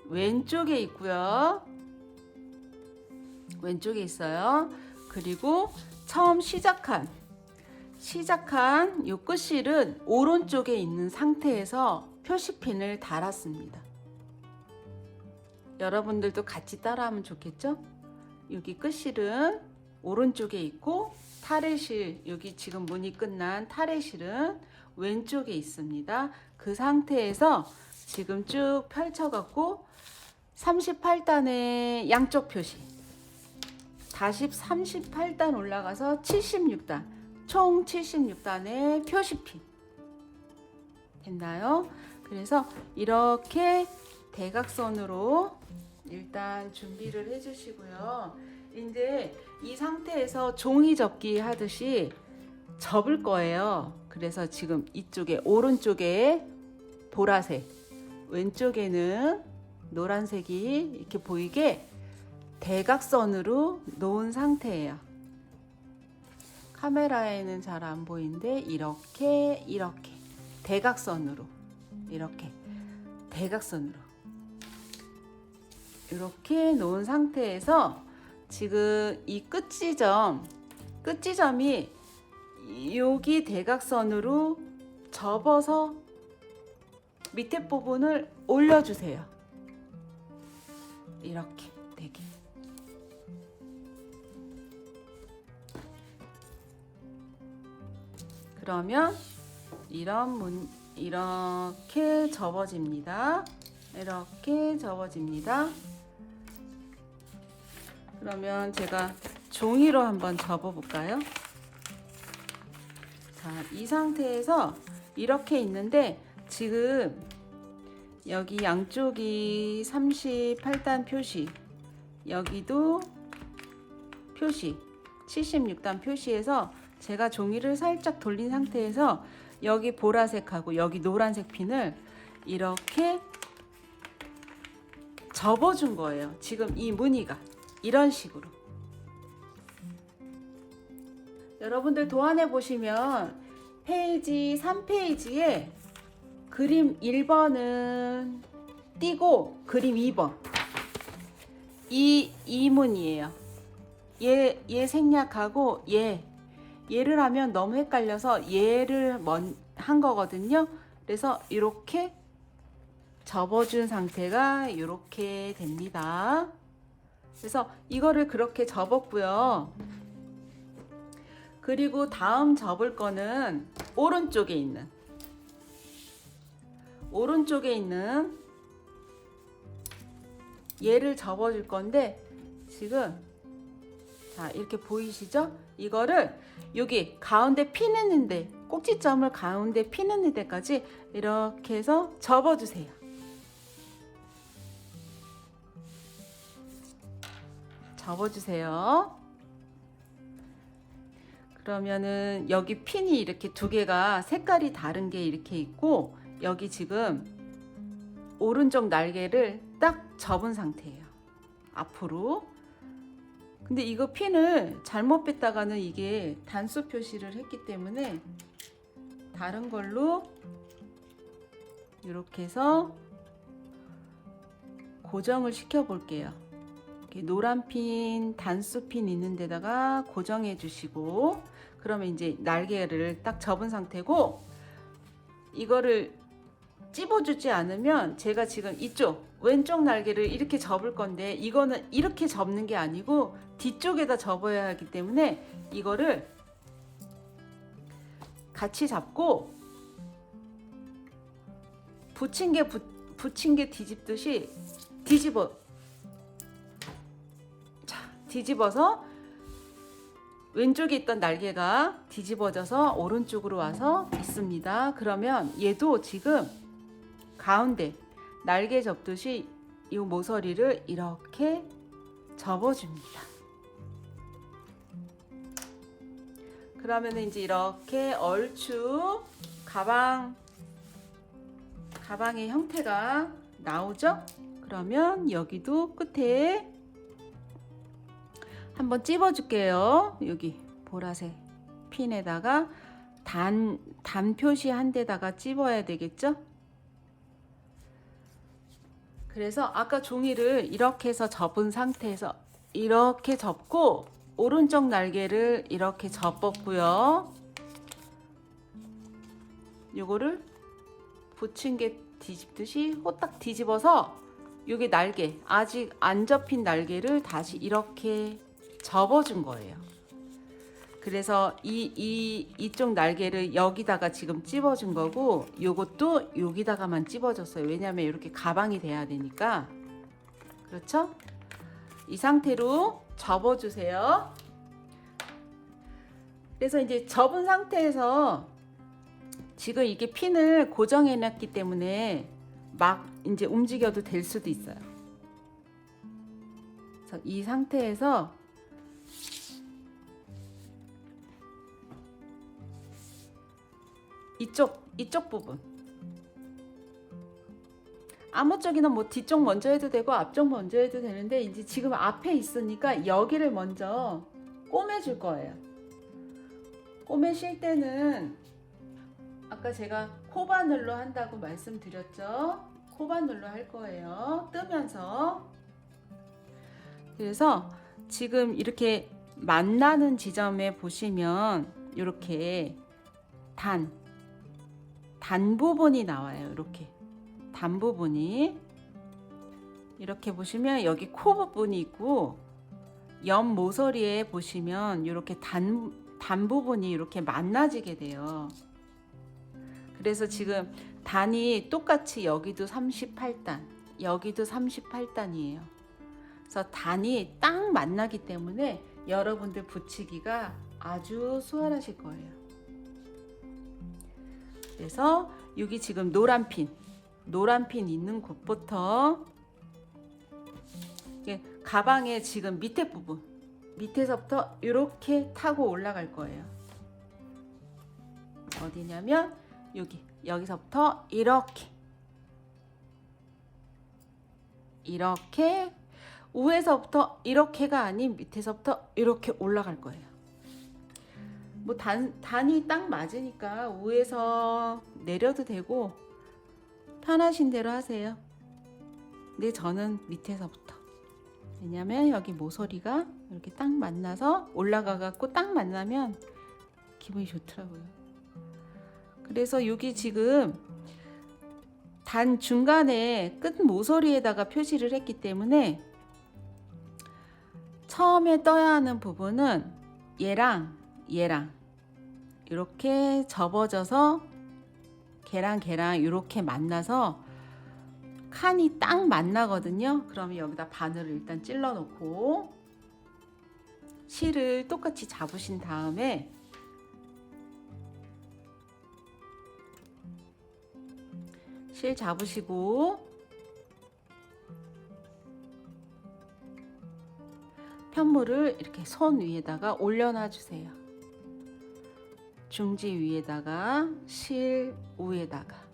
왼쪽에 있고요. 왼쪽에 있어요. 그리고 처음 시작한 요 끝실은 오른쪽에 있는 상태에서 표시핀을 달았습니다. 여러분들도 같이 따라하면 좋겠죠? 여기 끝실은 오른쪽에 있고 타래실, 여기 지금 무늬 끝난 타래실은 왼쪽에 있습니다. 그 상태에서 지금 쭉 펼쳐갖고 38단의 양쪽 표시, 다시 38단 올라가서 76단, 총 76단의 표시핀 됐나요? 그래서 이렇게 대각선으로 일단 준비를 해주시고요. 이제 이 상태에서 종이 접기 하듯이 접을 거예요. 그래서 지금 이쪽에 오른쪽에 보라색, 왼쪽에는 노란색이 이렇게 보이게 대각선으로 놓은 상태예요. 카메라에는 잘 안 보이는데 이렇게 대각선으로, 이렇게 대각선으로 이렇게 놓은 상태에서 지금 이 끝지점이 여기 대각선으로 접어서 밑에 부분을 올려주세요. 이렇게 되게. 그러면 이렇게 접어집니다. 이렇게 접어집니다. 그러면 제가 종이로 한번 접어 볼까요? 자, 이 상태에서 이렇게 있는데 지금 여기 양쪽이 38단 표시, 여기도 표시 76단 표시에서 제가 종이를 살짝 돌린 상태에서 여기 보라색하고 여기 노란색 핀을 이렇게 접어준 거예요. 지금 이 무늬가 이런 식으로. 여러분들 도안해 보시면 페이지 3페이지에 그림 1번은 띄고 그림 2번 이 무늬예요. 얘 생략하고 얘를 하면 너무 헷갈려서 얘를 한 거거든요. 그래서 이렇게 접어준 상태가 이렇게 됩니다. 그래서 이거를 그렇게 접었고요. 그리고 다음 접을 거는 오른쪽에 있는 얘를 접어줄 건데 지금 자 이렇게 보이시죠? 이거를 여기 가운데 피는데 꼭지점을 가운데 피는 데까지 이렇게 해서 접어주세요. 접어주세요. 그러면은 여기 핀이 이렇게 두 개가 색깔이 다른 게 이렇게 있고 여기 지금 오른쪽 날개를 딱 접은 상태예요. 앞으로. 근데 이거 핀을 잘못 뺐다가는 이게 단수 표시를 했기 때문에 다른 걸로 이렇게 해서 고정을 시켜 볼게요. 노란 핀, 단수 핀 있는 데다가 고정해 주시고 그러면 이제 날개를 딱 접은 상태고 이거를 찝어주지 않으면 제가 지금 이쪽 왼쪽 날개를 이렇게 접을 건데 이거는 이렇게 접는 게 아니고 뒤쪽에다 접어야 하기 때문에 이거를 같이 잡고 붙인 게 뒤집듯이 뒤집어서 왼쪽에 있던 날개가 뒤집어져서 오른쪽으로 와서 있습니다. 그러면 얘도 지금 가운데 날개 접듯이 이 모서리를 이렇게 접어줍니다. 그러면 이제 이렇게 얼추 가방의 형태가 나오죠? 그러면 여기도 끝에 한번 찝어 줄게요. 여기 보라색 핀에다가 단 표시 한 데다가 찝어야 되겠죠? 그래서 아까 종이를 이렇게 해서 접은 상태에서 이렇게 접고 오른쪽 날개를 이렇게 접었고요. 요거를 붙인 게 뒤집듯이 호딱 뒤집어서 여기 날개, 아직 안 접힌 날개를 다시 이렇게 접어준 거예요. 그래서 이쪽 날개를 여기다가 지금 찝어준 거고, 요것도 여기다가만 찝어줬어요. 왜냐면 이렇게 가방이 돼야 되니까. 그렇죠? 이 상태로 접어주세요. 그래서 이제 접은 상태에서 지금 이게 핀을 고정해 놨기 때문에 막 이제 움직여도 될 수도 있어요. 그래서 이 상태에서 이쪽 부분, 아무 쪽이나 뭐 뒤쪽 먼저 해도 되고 앞쪽 먼저 해도 되는데, 이제 지금 앞에 있으니까 여기를 먼저 꼬매줄 거예요. 꼬매실 때는 아까 제가 코바늘로 한다고 말씀드렸죠. 코바늘로 할 거예요. 뜨면서. 그래서 지금 이렇게 만나는 지점에 보시면 이렇게 단 부분이 나와요. 이렇게 단 부분이, 이렇게 보시면 여기 코 부분이 있고, 옆 모서리에 보시면 이렇게 단 부분이 이렇게 만나지게 돼요. 그래서 지금 단이 똑같이 여기도 38단, 여기도 38단이에요. 그래서 단이 딱 만나기 때문에 여러분들 붙이기가 아주 수월하실 거예요. 그래서 여기 지금 노란 핀 있는 곳부터 가방의 지금 밑에 부분, 밑에서부터 이렇게 타고 올라갈 거예요. 어디냐면 여기서부터 이렇게 위에서부터 이렇게가 아닌 밑에서부터 이렇게 올라갈 거예요. 뭐 단이 딱 맞으니까 위에서 내려도 되고 편하신 대로 하세요. 근데 저는 밑에서부터, 왜냐면 여기 모서리가 이렇게 딱 만나서 올라가갖고 딱 만나면 기분이 좋더라고요. 그래서 여기 지금 단 중간에 끝 모서리에다가 표시를 했기 때문에 처음에 떠야 하는 부분은 얘랑 이렇게 접어져서 걔랑 이렇게 만나서 칸이 딱 만나거든요. 그러면 여기다 바늘을 일단 찔러 놓고 실을 똑같이 잡으신 다음에 실 잡으시고 편물을 이렇게 손 위에다가 올려놔 주세요. 중지 위에다가 실 위에다가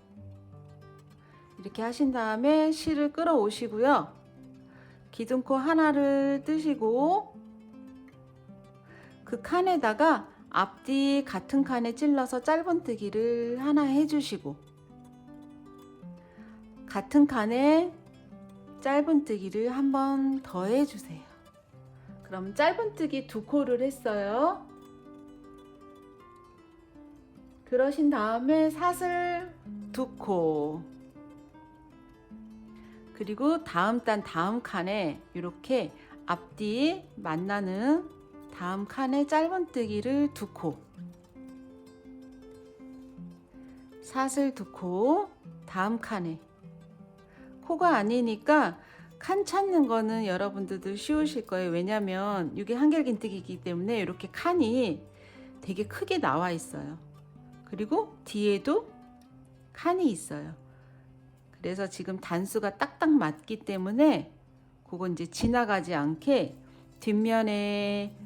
이렇게 하신 다음에 실을 끌어오시고요. 기둥코 하나를 뜨시고 그 칸에다가 앞뒤 같은 칸에 찔러서 짧은뜨기를 하나 해주시고, 같은 칸에 짧은뜨기를 한 번 더 해주세요. 그럼 짧은뜨기 2코를 했어요. 그러신 다음에 사슬 2코, 그리고 다음 칸에 이렇게 앞뒤 만나는 다음 칸에 짧은뜨기를 2코, 사슬 2코, 다음 칸에. 코가 아니니까 칸 찾는 거는 여러분들도 쉬우실 거예요. 왜냐면 이게 한길긴뜨기이기 때문에 이렇게 칸이 되게 크게 나와 있어요. 그리고 뒤에도 칸이 있어요. 그래서 지금 단수가 딱딱 맞기 때문에 그건 이제 지나가지 않게 뒷면에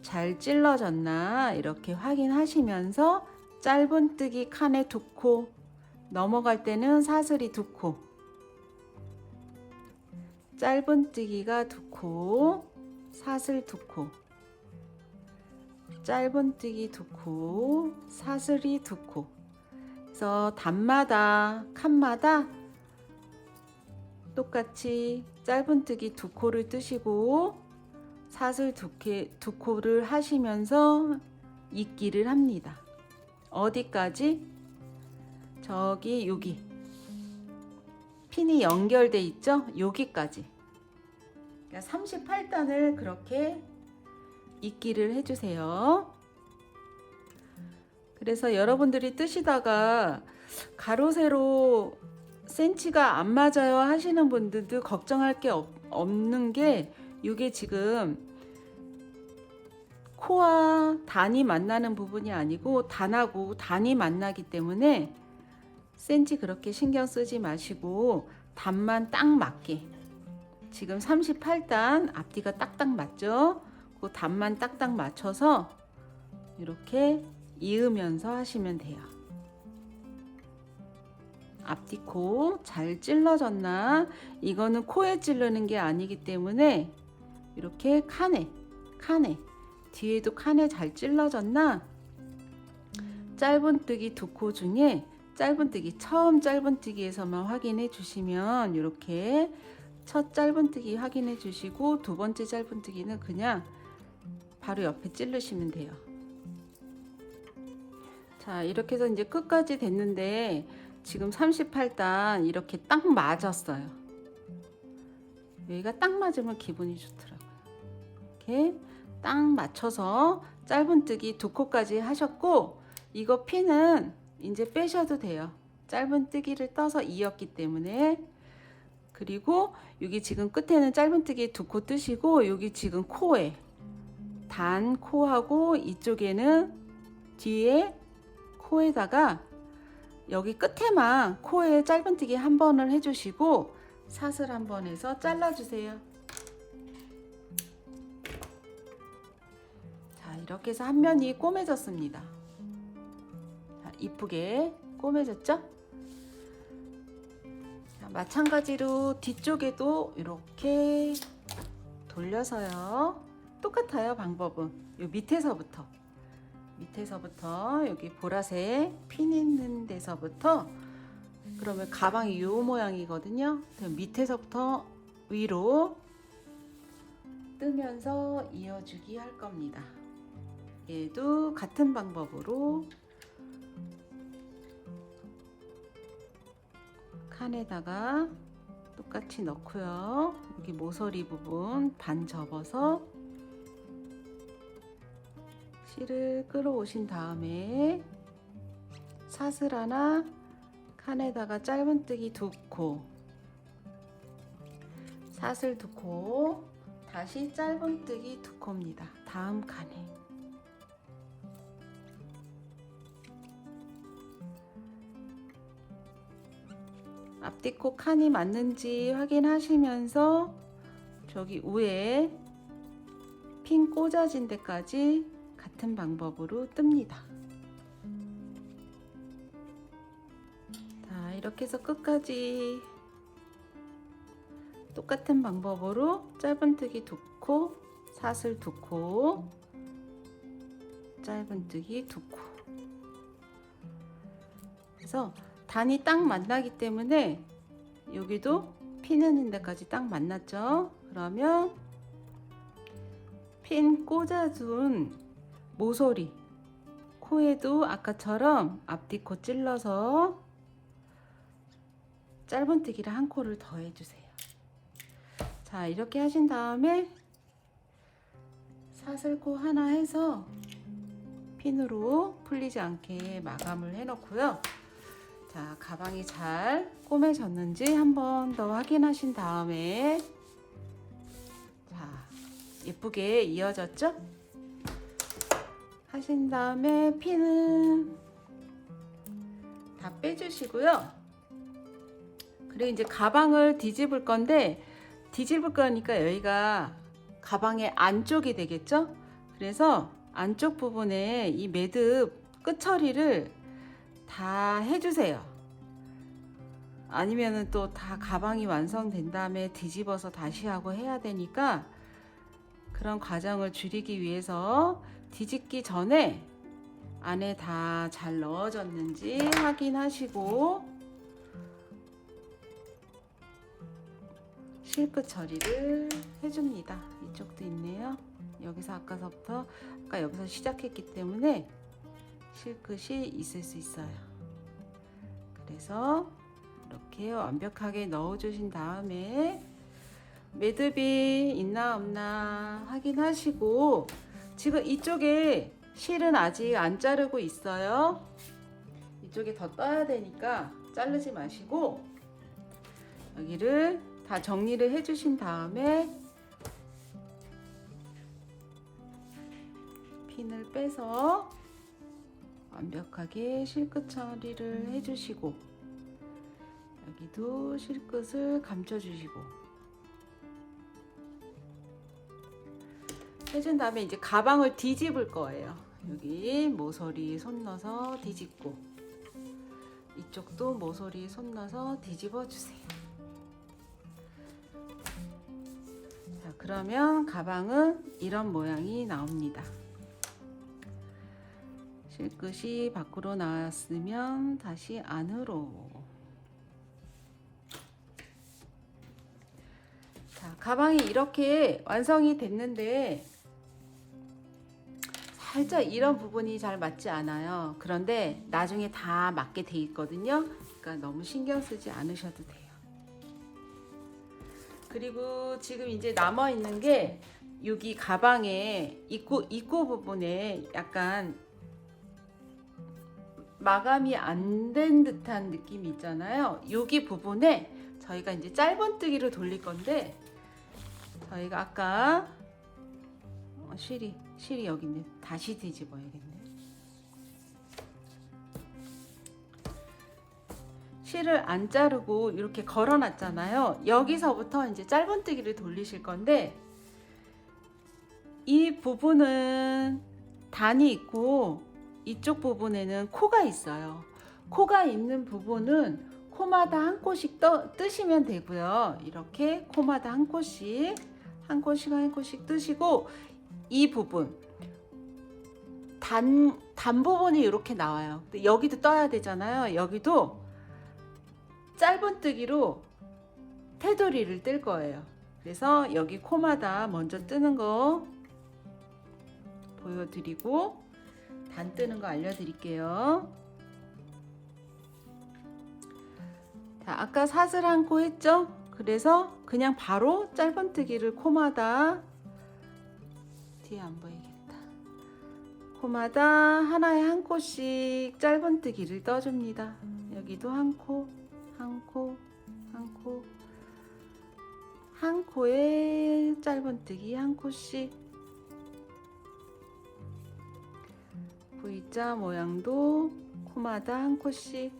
잘 찔러졌나 이렇게 확인하시면서 짧은뜨기 칸에 2코, 넘어갈 때는 사슬이 2코, 짧은뜨기가 2코, 사슬 2코, 짧은뜨기 2코, 사슬이 2코. 그래서 단마다 칸마다 똑같이 짧은뜨기 2코를 뜨시고 사슬 2코를 하시면서 입기를 합니다. 어디까지? 저기 여기 핀이 연결돼 있죠? 여기까지. 그러니까 38단을 그렇게 입기를 해주세요. 그래서 여러분들이 뜨시다가 가로 세로 센치가 안 맞아요 하시는 분들도 걱정할 게 없는 게, 이게 지금 코와 단이 만나는 부분이 아니고 단하고 단이 만나기 때문에 센치 그렇게 신경 쓰지 마시고 단만 딱 맞게, 지금 38단 앞뒤가 딱딱 맞죠? 그 단만 딱딱 맞춰서 이렇게 이으면서 하시면 돼요. 앞뒤 코 잘 찔러졌나? 이거는 코에 찌르는 게 아니기 때문에 이렇게 칸에 뒤에도 칸에 잘 찔러졌나? 짧은뜨기 두 코 중에 짧은뜨기, 처음 짧은뜨기에서만 확인해 주시면 이렇게 첫 짧은뜨기 확인해 주시고, 두 번째 짧은뜨기는 그냥 바로 옆에 찌르시면 돼요. 자, 이렇게 해서 이제 끝까지 됐는데 지금 38단 이렇게 딱 맞았어요. 여기가 딱 맞으면 기분이 좋더라고요. 이렇게 딱 맞춰서 짧은뜨기 두 코까지 하셨고, 이거 핀은 이제 빼셔도 돼요. 짧은뜨기를 떠서 이었기 때문에. 그리고 여기 지금 끝에는 짧은뜨기 두 코 뜨시고, 여기 지금 코에 단 코하고 이쪽에는 뒤에 코에다가 여기 끝에만 코에 짧은뜨기 한 번을 해주시고 사슬 한 번 해서 잘라주세요. 자, 이렇게 해서 한 면이 꼬매졌습니다. 자, 이쁘게 꼬매졌죠? 자, 마찬가지로 뒤쪽에도 이렇게 돌려서요. 똑같아요, 방법은. 요 밑에서부터 여기 보라색 핀 있는 데서부터, 그러면 가방이 요 모양이거든요. 그럼 밑에서부터 위로 뜨면서 이어주기 할 겁니다. 얘도 같은 방법으로 칸에다가 똑같이 넣고요. 여기 모서리 부분 반 접어서 실을 끌어오신 다음에 사슬 하나, 칸에다가 짧은뜨기 두 코, 사슬 두 코, 다시 짧은뜨기 두 코입니다. 다음 칸에 앞뒤 코 칸이 맞는지 확인하시면서 저기 위에 핀 꽂아진 데까지 같은 방법으로 뜹니다. 자, 이렇게 해서 끝까지 똑같은 방법으로 짧은뜨기 두 코, 사슬 두 코, 짧은뜨기 두 코. 그래서 단이 딱 만나기 때문에 여기도 피는 데까지 딱 만났죠. 그러면 핀 꽂아둔 모서리 코에도 아까처럼 앞뒤 코 찔러서 짧은뜨기를 한 코를 더 해주세요. 자, 이렇게 하신 다음에 사슬코 하나 해서 핀으로 풀리지 않게 마감을 해 놓고요. 자, 가방이 잘 꼬매졌는지 한 번 더 확인하신 다음에, 자, 예쁘게 이어졌죠? 하신 다음에 핀은 다 빼주시고요. 그리고 이제 가방을 뒤집을 건데, 뒤집을 거니까 여기가 가방의 안쪽이 되겠죠? 그래서 안쪽 부분에 이 매듭 끝 처리를 다 해주세요. 아니면은 또 다 가방이 완성된 다음에 뒤집어서 다시 하고 해야 되니까, 그런 과정을 줄이기 위해서 뒤집기 전에 안에 다 잘 넣어졌는지 확인하시고 실끝 처리를 해줍니다. 이쪽도 있네요. 여기서 아까 여기서 시작했기 때문에 실끝이 있을 수 있어요. 그래서 이렇게 완벽하게 넣어주신 다음에 매듭이 있나 없나 확인하시고, 지금 이쪽에 실은 아직 안 자르고 있어요. 이쪽에 더 떠야 되니까 자르지 마시고 여기를 다 정리를 해주신 다음에 핀을 빼서 완벽하게 실끝 처리를 해주시고, 여기도 실끝을 감춰주시고 해준 다음에 이제 가방을 뒤집을 거예요. 여기 모서리 손 넣어서 뒤집고, 이쪽도 모서리 손 넣어서 뒤집어 주세요. 자, 그러면 가방은 이런 모양이 나옵니다. 실끝이 밖으로 나왔으면 다시 안으로. 자, 가방이 이렇게 완성이 됐는데 살짝 이런 부분이 잘 맞지 않아요. 그런데 나중에 다 맞게 돼 있거든요. 그러니까 너무 신경 쓰지 않으셔도 돼요. 그리고 지금 이제 남아 있는 게 여기 가방에 입구 부분에 약간 마감이 안 된 듯한 느낌이 있잖아요. 여기 부분에 저희가 이제 짧은뜨기를 돌릴 건데, 저희가 아까 실이 여기 있네. 다시 뒤집어야겠네. 실을 안 자르고 이렇게 걸어 놨잖아요. 여기서부터 이제 짧은뜨기를 돌리실 건데, 이 부분은 단이 있고 이쪽 부분에는 코가 있어요. 코가 있는 부분은 코마다 한 코씩 뜨시면 되고요. 이렇게 코마다 한 코씩 뜨시고, 이 부분 단 부분이 이렇게 나와요. 근데 여기도 떠야 되잖아요. 여기도 짧은뜨기로 테두리를 뜰 거예요. 그래서 여기 코마다 먼저 뜨는 거 보여드리고 단 뜨는 거 알려드릴게요. 자, 아까 사슬 한 코 했죠? 그래서 그냥 바로 짧은뜨기를 코마다, 뒤에 안 보이겠다. 코마다 하나에 한 코씩 짧은뜨기를 떠줍니다. 여기도 한 코에 짧은뜨기 한 코씩. V자 모양도 코마다 한 코씩.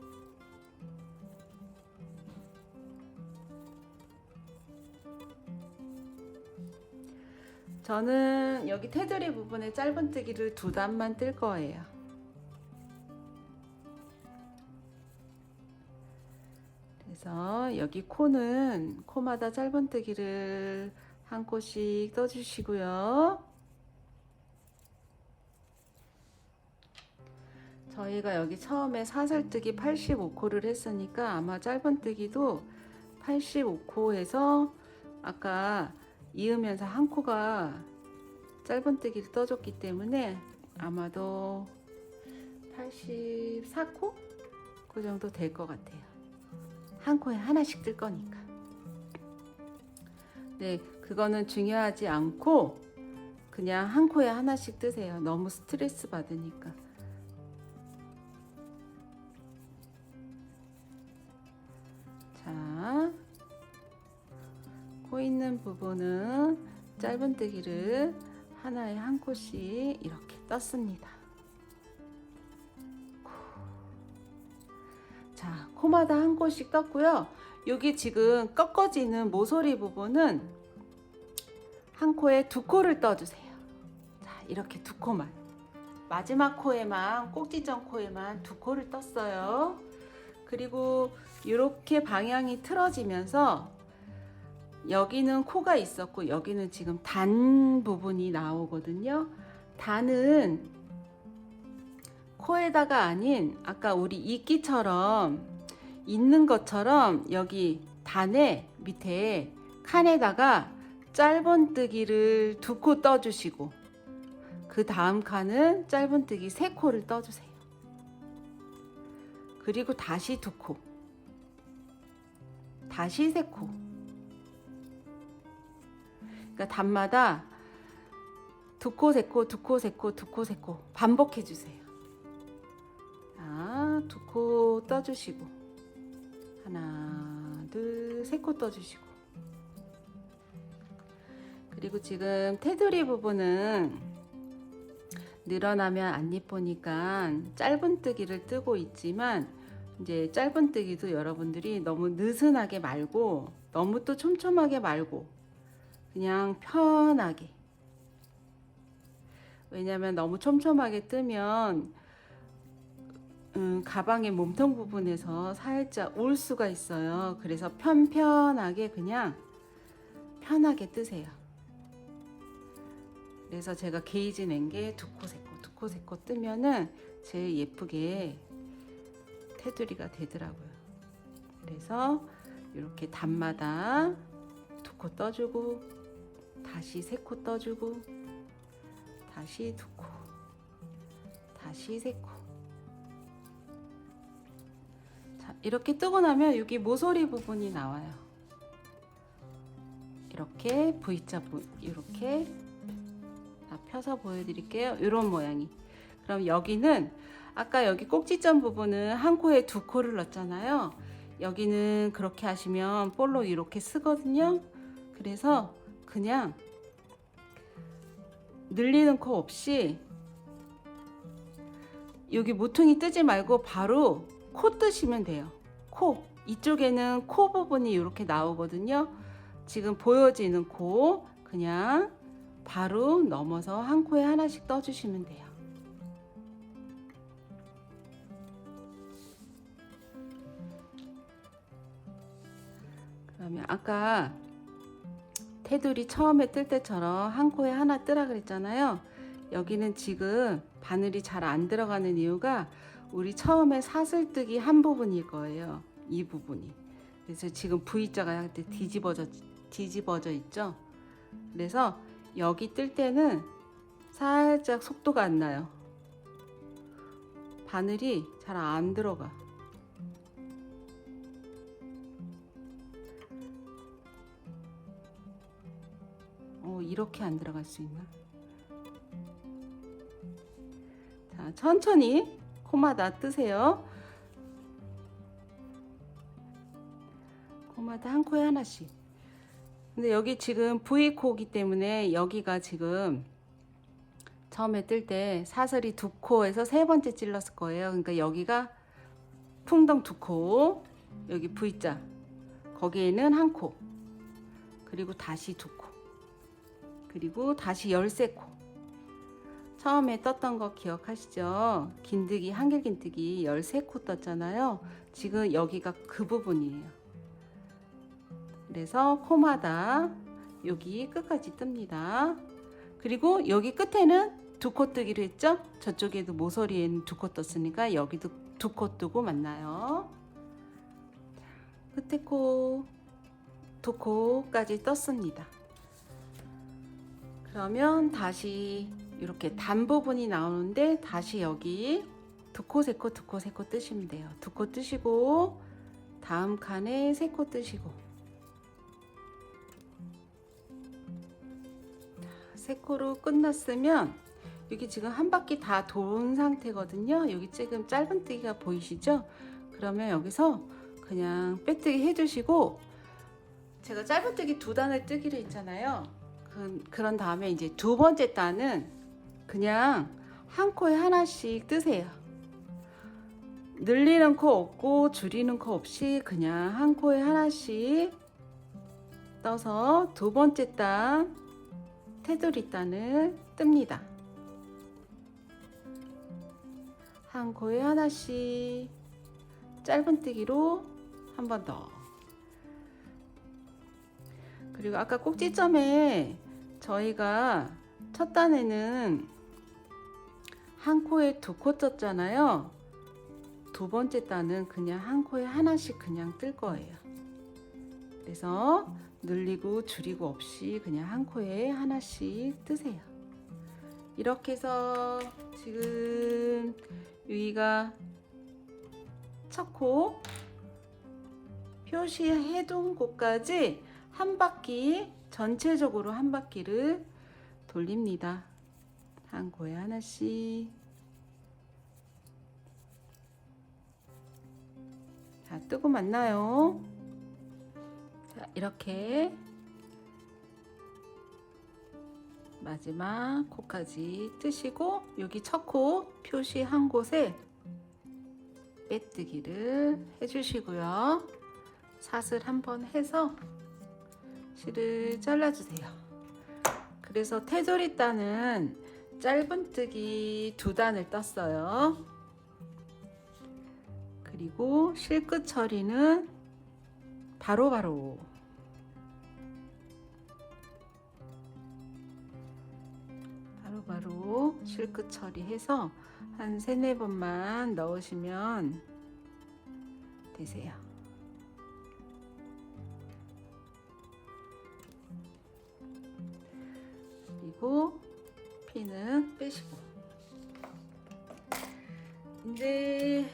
저는 여기 테두리 부분에 짧은뜨기를 2단만 뜰 거예요. 그래서 여기 코는 코마다 짧은뜨기를 한 코씩 떠주시고요. 저희가 여기 처음에 사슬뜨기 85코를 했으니까 아마 짧은뜨기도 85코 해서 아까 이으면서 한 코가 짧은뜨기를 떠줬기 때문에 아마도 84코? 그 정도 될 것 같아요. 한 코에 하나씩 뜰 거니까. 네, 그거는 중요하지 않고 그냥 한 코에 하나씩 뜨세요. 너무 스트레스 받으니까. 자, 코 있는 부분은 짧은뜨기를 하나에 한 코씩 이렇게 떴습니다. 자, 코마다 한 코씩 떴고요. 여기 지금 꺾어지는 모서리 부분은 한 코에 2코를 떠주세요. 자, 이렇게 2코만. 마지막 코에만, 꼭지점 코에만 2코를 떴어요. 그리고 이렇게 방향이 틀어지면서 여기는 코가 있었고 여기는 지금 단 부분이 나오거든요. 단은 코에다가 아닌 아까 우리 이끼처럼 있는 것처럼 여기 단에 밑에 칸에다가 짧은뜨기를 2코 떠주시고 그 다음 칸은 짧은뜨기 3코를 떠주세요. 그리고 다시 2코. 다시 3코. 그러니까 단마다 2코, 3코, 2코, 3코, 2코, 3코 반복해 주세요. 자, 2코 떠주시고 하나, 둘, 3코 떠주시고. 그리고 지금 테두리 부분은 늘어나면 안 예쁘니까 짧은뜨기를 뜨고 있지만, 이제 짧은뜨기도 여러분들이 너무 느슨하게 말고 너무 또 촘촘하게 말고 그냥 편하게. 왜냐면 너무 촘촘하게 뜨면 가방의 몸통 부분에서 살짝 올 수가 있어요. 그래서 편편하게 그냥 편하게 뜨세요. 그래서 제가 게이지 낸 게 2코, 3코, 2코, 3코 뜨면은 제일 예쁘게 테두리가 되더라고요. 그래서 이렇게 단마다 2코 떠주고 다시 3코 떠주고 다시 2코 다시 3코. 자, 이렇게 뜨고 나면 여기 모서리 부분이 나와요. 이렇게 V자 이렇게 펴서 보여드릴게요. 이런 모양이. 그럼 여기는 아까 여기 꼭지점 부분은 한 코에 2코를 넣었잖아요. 여기는 그렇게 하시면 볼록 이렇게 쓰거든요. 그래서 그냥 늘리는 코 없이 여기 모퉁이 뜨지 말고 바로 코 뜨시면 돼요. 코 이쪽에는 코 부분이 이렇게 나오거든요. 지금 보여지는 코 그냥 바로 넘어서 한 코에 하나씩 떠주시면 돼요. 그러면 아까 테두리 처음에 뜰 때처럼 한 코에 하나 뜨라 그랬잖아요. 여기는 지금 바늘이 잘 안 들어가는 이유가 우리 처음에 사슬뜨기 한 부분일 거예요. 이 부분이. 그래서 지금 V자가 뒤집어져 있죠. 그래서 여기 뜰 때는 살짝 속도가 안 나요. 바늘이 잘 안 들어가. 이렇게 안 들어갈 수 있나? 자, 천천히 코마다 뜨세요. 코마다 한 코에 하나씩. 근데 여기 지금 V코기 때문에 여기가 지금 처음에 뜰 때 사슬이 2코에서 3번째 찔렀을 거예요. 그러니까 여기가 풍덩 2코, 여기 V자, 거기에는 한 코, 그리고 다시 2코, 그리고 다시 13코. 처음에 떴던 거 기억하시죠? 긴뜨기, 한길긴뜨기 13코 떴잖아요. 지금 여기가 그 부분이에요. 그래서 코마다 여기 끝까지 뜹니다. 그리고 여기 끝에는 2코 뜨기로 했죠? 저쪽에도 모서리에는 2코 떴으니까 여기도 2코 뜨고 만나요. 끝에 코 2코까지 떴습니다. 그러면 다시 이렇게 단 부분이 나오는데 다시 여기 2코, 3코, 2코, 3코 뜨시면 돼요. 2코 뜨시고 다음 칸에 3코 뜨시고 3코로 끝났으면 여기 지금 한 바퀴 다 돈 상태거든요. 여기 지금 짧은뜨기가 보이시죠? 그러면 여기서 그냥 빼뜨기 해주시고, 제가 짧은뜨기 2단을 뜨기로 했잖아요. 그런 다음에 이제 2번째 단은 그냥 한 코에 하나씩 뜨세요. 늘리는 코 없고 줄이는 코 없이 그냥 한 코에 하나씩 떠서 2번째 단 테두리 단을 뜹니다. 한 코에 하나씩 짧은뜨기로 한 번 더. 그리고 아까 꼭지점에 저희가 첫 단에는 한 코에 2코 떴잖아요. 2번째 단은 그냥 한 코에 하나씩 그냥 뜰 거예요. 그래서 늘리고 줄이고 없이 그냥 한 코에 하나씩 뜨세요. 이렇게 해서 지금 여기가 첫 코 표시해둔 곳까지 한 바퀴, 전체적으로 한 바퀴를 돌립니다. 한 코에 하나씩. 자, 뜨고 맞나요? 자, 이렇게 마지막 코까지 뜨시고, 여기 첫 코 표시한 곳에 빼뜨기를 해주시고요. 사슬 한번 해서 실을 잘라주세요. 그래서 테두리단은 짧은뜨기 2단을 떴어요. 그리고 실끝 처리는 바로바로 실끝 처리해서 한 3-4번만 넣으시면 되세요. 그리고 피는 빼시고, 이제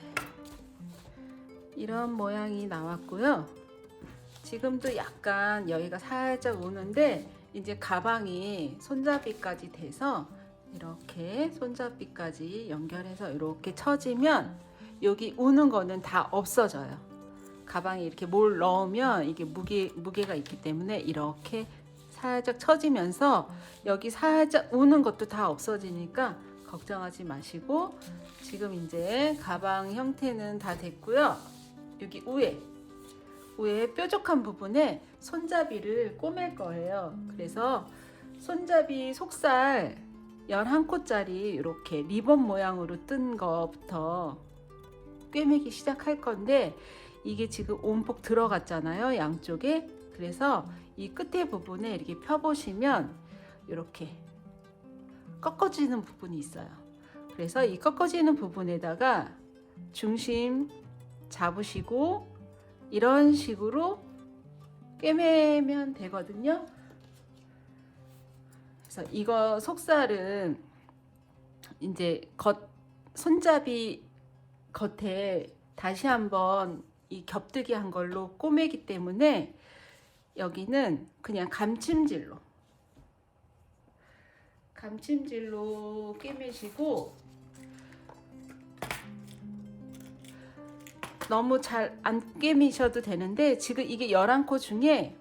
이런 모양이 나왔고요. 지금도 약간 여기가 살짝 오는데, 이제 가방이 손잡이까지 돼서 이렇게 손잡이까지 연결해서 이렇게 쳐지면 여기 우는 거는 다 없어져요. 가방에 이렇게 뭘 넣으면 이게 무게가 있기 때문에 이렇게 살짝 쳐지면서 여기 살짝 우는 것도 다 없어지니까 걱정하지 마시고, 지금 이제 가방 형태는 다 됐고요. 여기 위에 뾰족한 부분에 손잡이를 꼬맬 거예요. 그래서 손잡이 속살 11코짜리 이렇게 리본 모양으로 뜬 거부터 꿰매기 시작할 건데, 이게 지금 온폭 들어갔잖아요, 양쪽에. 그래서 이 끝에 부분에 이렇게 펴보시면 이렇게 꺾어지는 부분이 있어요. 그래서 이 꺾어지는 부분에다가 중심 잡으시고 이런 식으로 꿰매면 되거든요. 그래서 이거 속살은 이제 손잡이 겉에 다시 한번 이 겹뜨기 한 걸로 꼬매기 때문에 여기는 그냥 감침질로 꿰매시고, 너무 잘 안 꿰매셔도 되는데, 지금 이게 11코 중에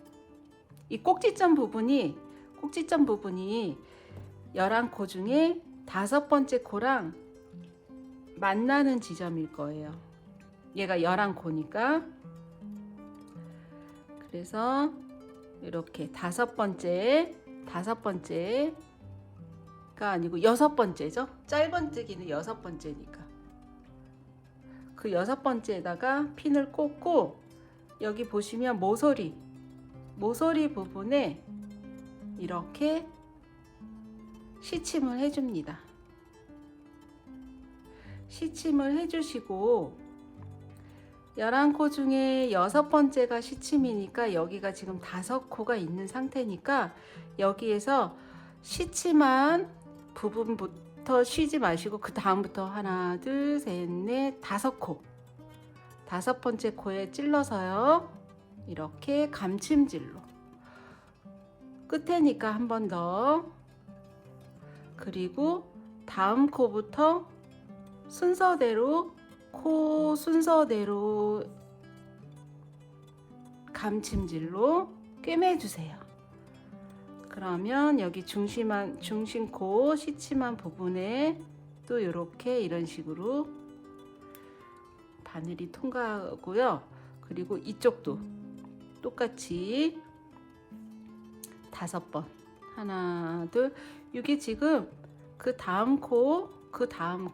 이 꼭지점 부분이 11코 중에 5번째 코랑 만나는 지점일 거예요. 얘가 11코니까. 그래서 이렇게 5번째가 아니고 6번째죠. 짧은뜨기는 6번째니까. 그 6번째에다가 핀을 꽂고, 여기 보시면 모서리 부분에 이렇게 시침을 해줍니다. 시침을 해주시고, 11코 중에 6번째가 시침이니까 여기가 지금 5코가 있는 상태니까 여기에서 시침한 부분부터 쉬지 마시고 그 다음부터 하나, 둘, 셋, 넷, 5코, 5번째 코에 찔러서요. 이렇게 감침질로 끝에니까 한 번 더. 그리고 다음 코부터 코 순서대로 감침질로 꿰매주세요. 그러면 여기 중심코 시침한 부분에 또 이렇게 이런 식으로 바늘이 통과하고요. 그리고 이쪽도 똑같이 5번, 하나, 둘. 이게 지금 그 다음 코 다음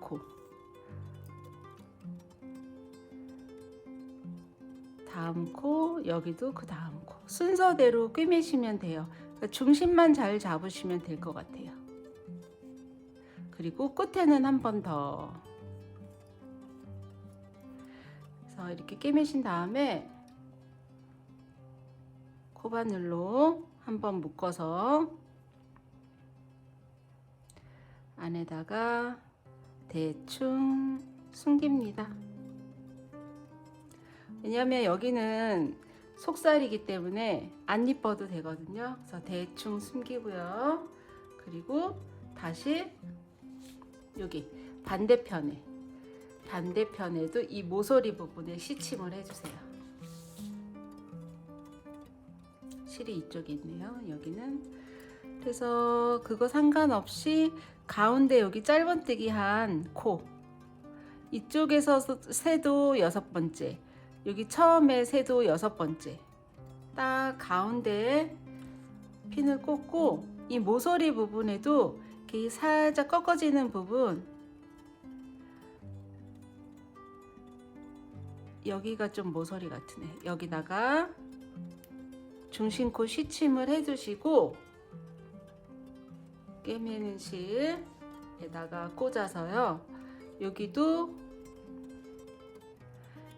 코, 여기도 그 다음 코 순서대로 꿰매시면 돼요. 그러니까 중심만 잘 잡으시면 될 것 같아요. 그리고 끝에는 한 번 더. 그래서 이렇게 꿰매신 다음에 코바늘로 한번 묶어서 안에다가 대충 숨깁니다. 왜냐하면 여기는 속살이기 때문에 안 이뻐도 되거든요. 그래서 대충 숨기고요. 그리고 다시 여기 반대편에도 이 모서리 부분에 시침을 해주세요. 실이 이쪽에 있네요. 여기는. 그래서 그거 상관없이 가운데 여기 짧은뜨기 한 코, 이쪽에서 세도 6번째, 여기 처음에 세도 6번째, 딱 가운데에 핀을 꽂고 이 모서리 부분에도 이렇게 살짝 꺾어지는 부분, 여기가 좀 모서리 같으네. 여기다가 중심코 시침을 해주시고 꿰매는 실에다가 꽂아서요. 여기도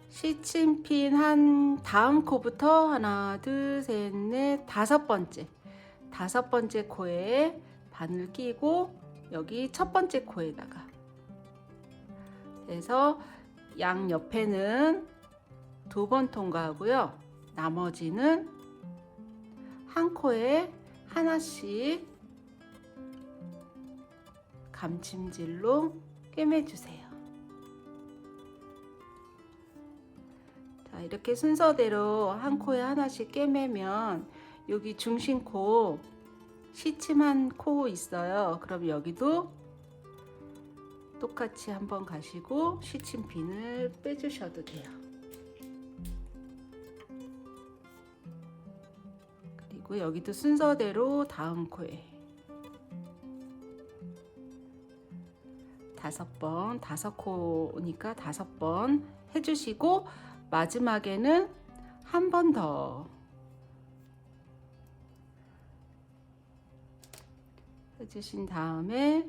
시침핀 한 다음 코부터 하나, 둘, 셋, 넷, 5번째, 5번째 코에 바늘 끼고 여기 첫 번째 코에다가 그래서 양 옆에는 2번 통과하고요. 나머지는 한 코에 하나씩 감침질로 꿰매주세요. 자, 이렇게 순서대로 한 코에 하나씩 꿰매면 여기 중심코 시침한 코 있어요. 그럼 여기도 똑같이 한번 가시고 시침핀을 빼주셔도 돼요. 그리고 여기도 순서대로 다음 코에 5번, 5코니까 5번 해주시고 마지막에는 한 번 더 해주신 다음에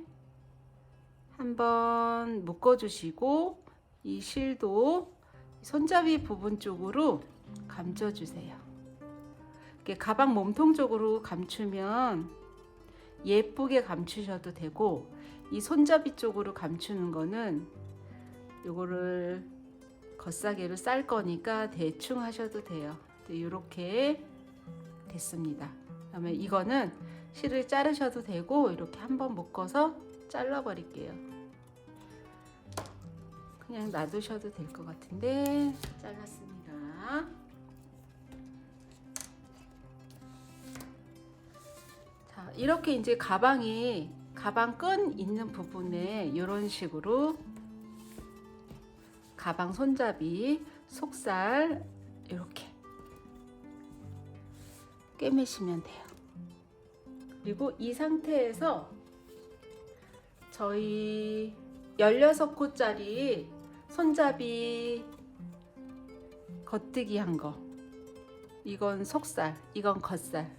한번 묶어주시고 이 실도 손잡이 부분 쪽으로 감춰주세요. 이렇게 가방 몸통 쪽으로 감추면 예쁘게 감추셔도 되고 이 손잡이 쪽으로 감추는 거는 요거를 겉사계로 쌀 거니까 대충 하셔도 돼요. 이렇게 됐습니다. 그다음에 이거는 실을 자르셔도 되고 이렇게 한번 묶어서 잘라 버릴게요. 그냥 놔두셔도 될 것 같은데 잘랐습니다. 자, 이렇게 이제 가방 끈 있는 부분에 이런 식으로 가방 손잡이 속살 이렇게 꿰매시면 돼요. 그리고 이 상태에서 저희 16코짜리 손잡이 겉뜨기 한 거, 이건 속살, 이건 겉살,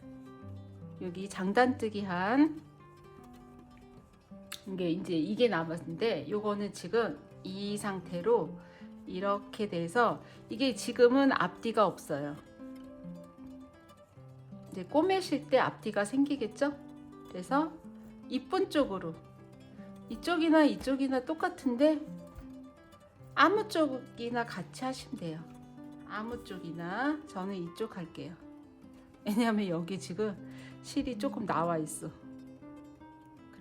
여기 장단뜨기 한 이게 남았는데 요거는 지금 이 상태로 이렇게 돼서 이게 지금은 앞뒤가 없어요. 이제 꼬매실 때 앞뒤가 생기겠죠? 그래서 이쁜 쪽으로 이쪽이나 이쪽이나 똑같은데 아무 쪽이나 같이 하시면 돼요. 아무 쪽이나 저는 이쪽 할게요. 왜냐하면 여기 지금 실이 조금 나와 있어.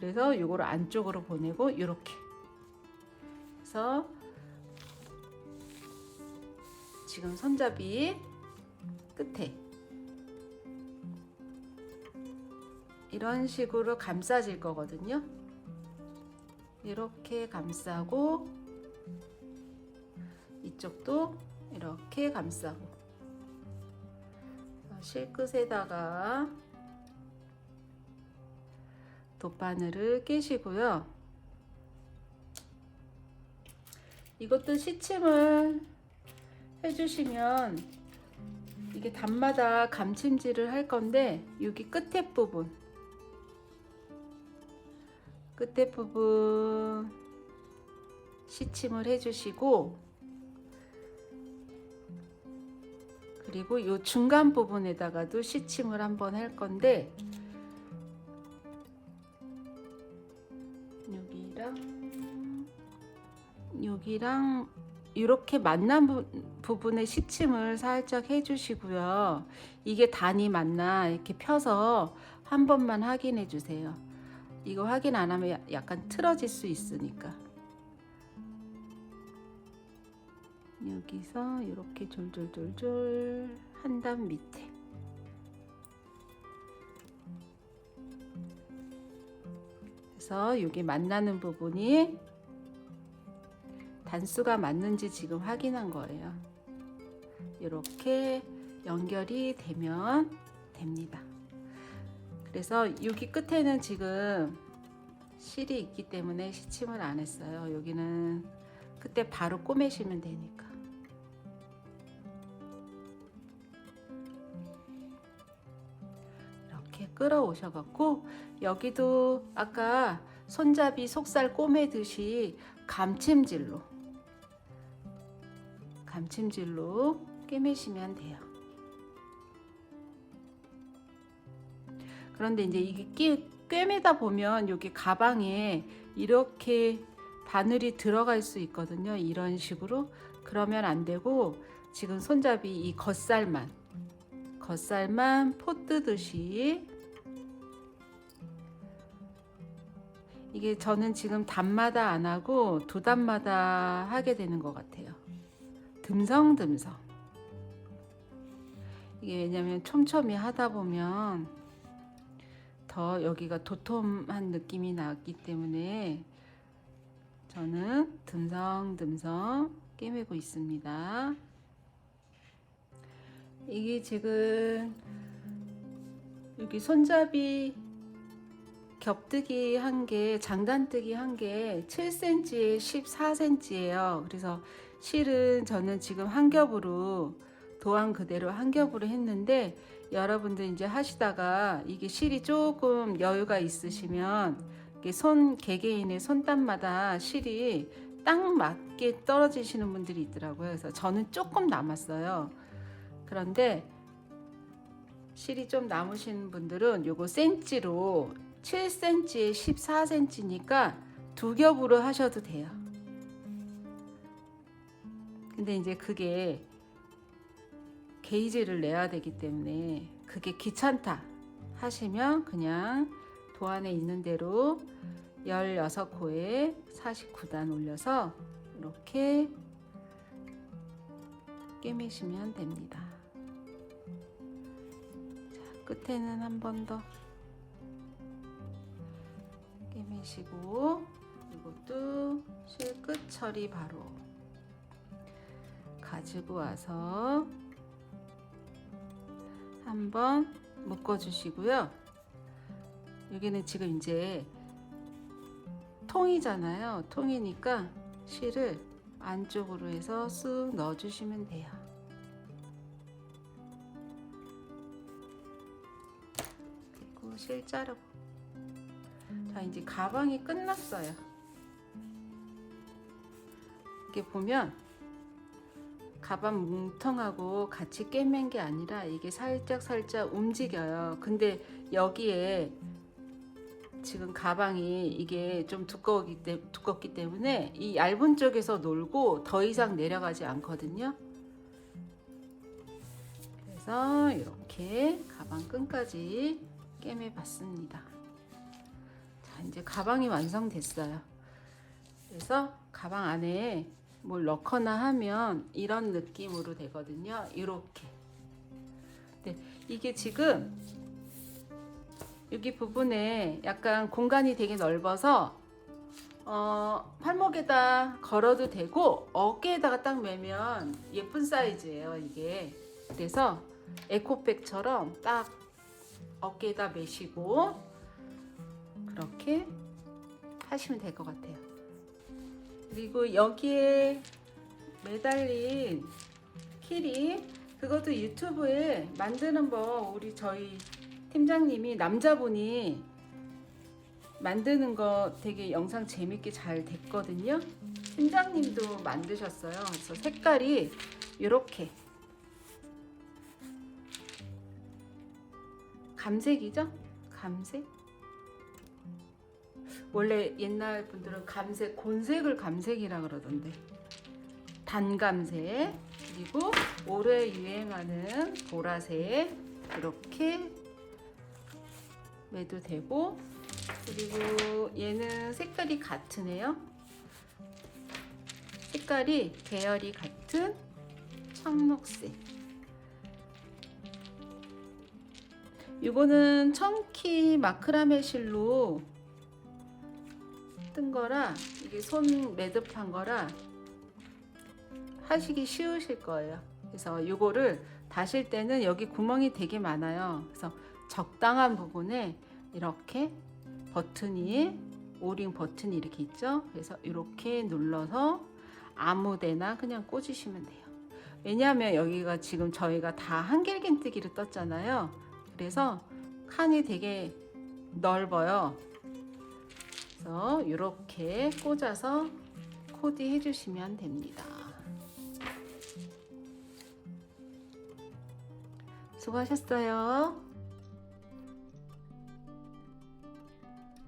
그래서 요거를 안쪽으로 보내고 이렇게 그래서 지금 손잡이 끝에 이런 식으로 감싸질 거거든요. 이렇게 감싸고 이쪽도 이렇게 감싸고 실끝에다가 돗바늘을 끼시고요. 이것도 시침을 해주시면 이게 단마다 감침질을 할 건데 여기 끝에 부분 시침을 해주시고 그리고 이 중간 부분에다가도 시침을 한번 할 건데 여기랑 이렇게 만난 부분에 시침을 살짝 해주시고요. 이게 단이 맞나 이렇게 펴서 한 번만 확인해 주세요. 이거 확인 안 하면 약간 틀어질 수 있으니까. 여기서 이렇게 졸졸졸졸 한 단 밑에. 그래서 여기 만나는 부분이 단수가 맞는지 지금 확인한 거예요. 이렇게 연결이 되면 됩니다. 그래서 여기 끝에는 지금 실이 있기 때문에 시침을 안 했어요. 여기는 그때 바로 꼬매시면 되니까. 이렇게 끌어오셔 갖고 여기도 아까 손잡이 속살 꼬매듯이 감침질로 꿰매시면 돼요. 그런데 이제 이게 꿰매다 보면 여기 가방에 이렇게 바늘이 들어갈 수 있거든요. 이런 식으로. 그러면 안 되고 지금 손잡이 이 겉살만 포 뜨듯이, 이게 저는 지금 단마다 안 하고 두 단마다 하게 되는 것 같아요. 듬성듬성. 이게 왜냐면 촘촘히 하다 보면 더 여기가 도톰한 느낌이 나기 때문에 저는 듬성듬성 꿰매고 있습니다. 이게 지금 여기 손잡이 겹뜨기 한 게, 장단뜨기 한 게 7cm에 14cm예요. 그래서 실은 저는 지금 한 겹으로, 도안 그대로 한 겹으로 했는데, 여러분들 이제 하시다가 이게 실이 조금 여유가 있으시면 이게 개개인의 손단마다 실이 딱 맞게 떨어지시는 분들이 있더라고요. 그래서 저는 조금 남았어요. 그런데 실이 좀 남으신 분들은 요거 센치로 7cm에 14cm니까 두 겹으로 하셔도 돼요. 근데 이제 그게 게이지를 내야 되기 때문에 그게 귀찮다 하시면 그냥 도안에 있는 대로 16코에 49단 올려서 이렇게 꿰매시면 됩니다. 자, 끝에는 한 번 더 꿰매시고, 이것도 실끝 처리 바로 가지고 와서 한번 묶어 주시고요. 여기는 지금 이제 통이잖아요. 통이니까 실을 안쪽으로 해서 쑥 넣어 주시면 돼요. 그리고 실 자르고. 자, 이제 가방이 끝났어요. 이렇게 보면 가방 뭉텅하고 같이 꿰맨 게 아니라 이게 살짝 움직여요. 근데 여기에 지금 가방이 이게 좀 두껍기 때문에 이 얇은 쪽에서 놀고 더 이상 내려가지 않거든요. 그래서 이렇게 가방 끈까지 꿰매 봤습니다. 자, 이제 가방이 완성됐어요. 그래서 가방 안에 뭘 넣거나 하면 이런 느낌으로 되거든요. 이렇게. 네, 이게 지금 여기 부분에 약간 공간이 되게 넓어서 팔목에다 걸어도 되고 어깨에다가 딱 매면 예쁜 사이즈예요, 이게. 그래서 에코백처럼 딱 어깨에다 매시고 그렇게 하시면 될 것 같아요. 그리고 여기에 매달린 키링, 그것도 유튜브에 만드는 법, 저희 팀장님이, 남자분이 만드는 거 되게 영상 재밌게 잘 됐거든요. 팀장님도 만드셨어요. 그래서 색깔이 이렇게 감색이죠? 감색? 원래 옛날 분들은 감색, 곤색을 감색이라 그러던데 단감색, 그리고 올해 유행하는 보라색 이렇게 매도 되고, 그리고 얘는 색깔이 같으네요. 색깔이 계열이 같은 청록색. 이거는 청키 마크라메 실로 뜬 거라, 이게 손 매듭한 거라 하시기 쉬우실 거예요. 그래서 이거를 다실 때는 여기 구멍이 되게 많아요. 그래서 적당한 부분에 이렇게 버튼이, 오링 버튼이 이렇게 있죠. 그래서 이렇게 눌러서 아무데나 그냥 꽂으시면 돼요. 왜냐하면 여기가 지금 저희가 다 한길긴뜨기로 떴잖아요. 그래서 칸이 되게 넓어요. 그래서 이렇게 꽂아서 코디 해주시면 됩니다. 수고하셨어요.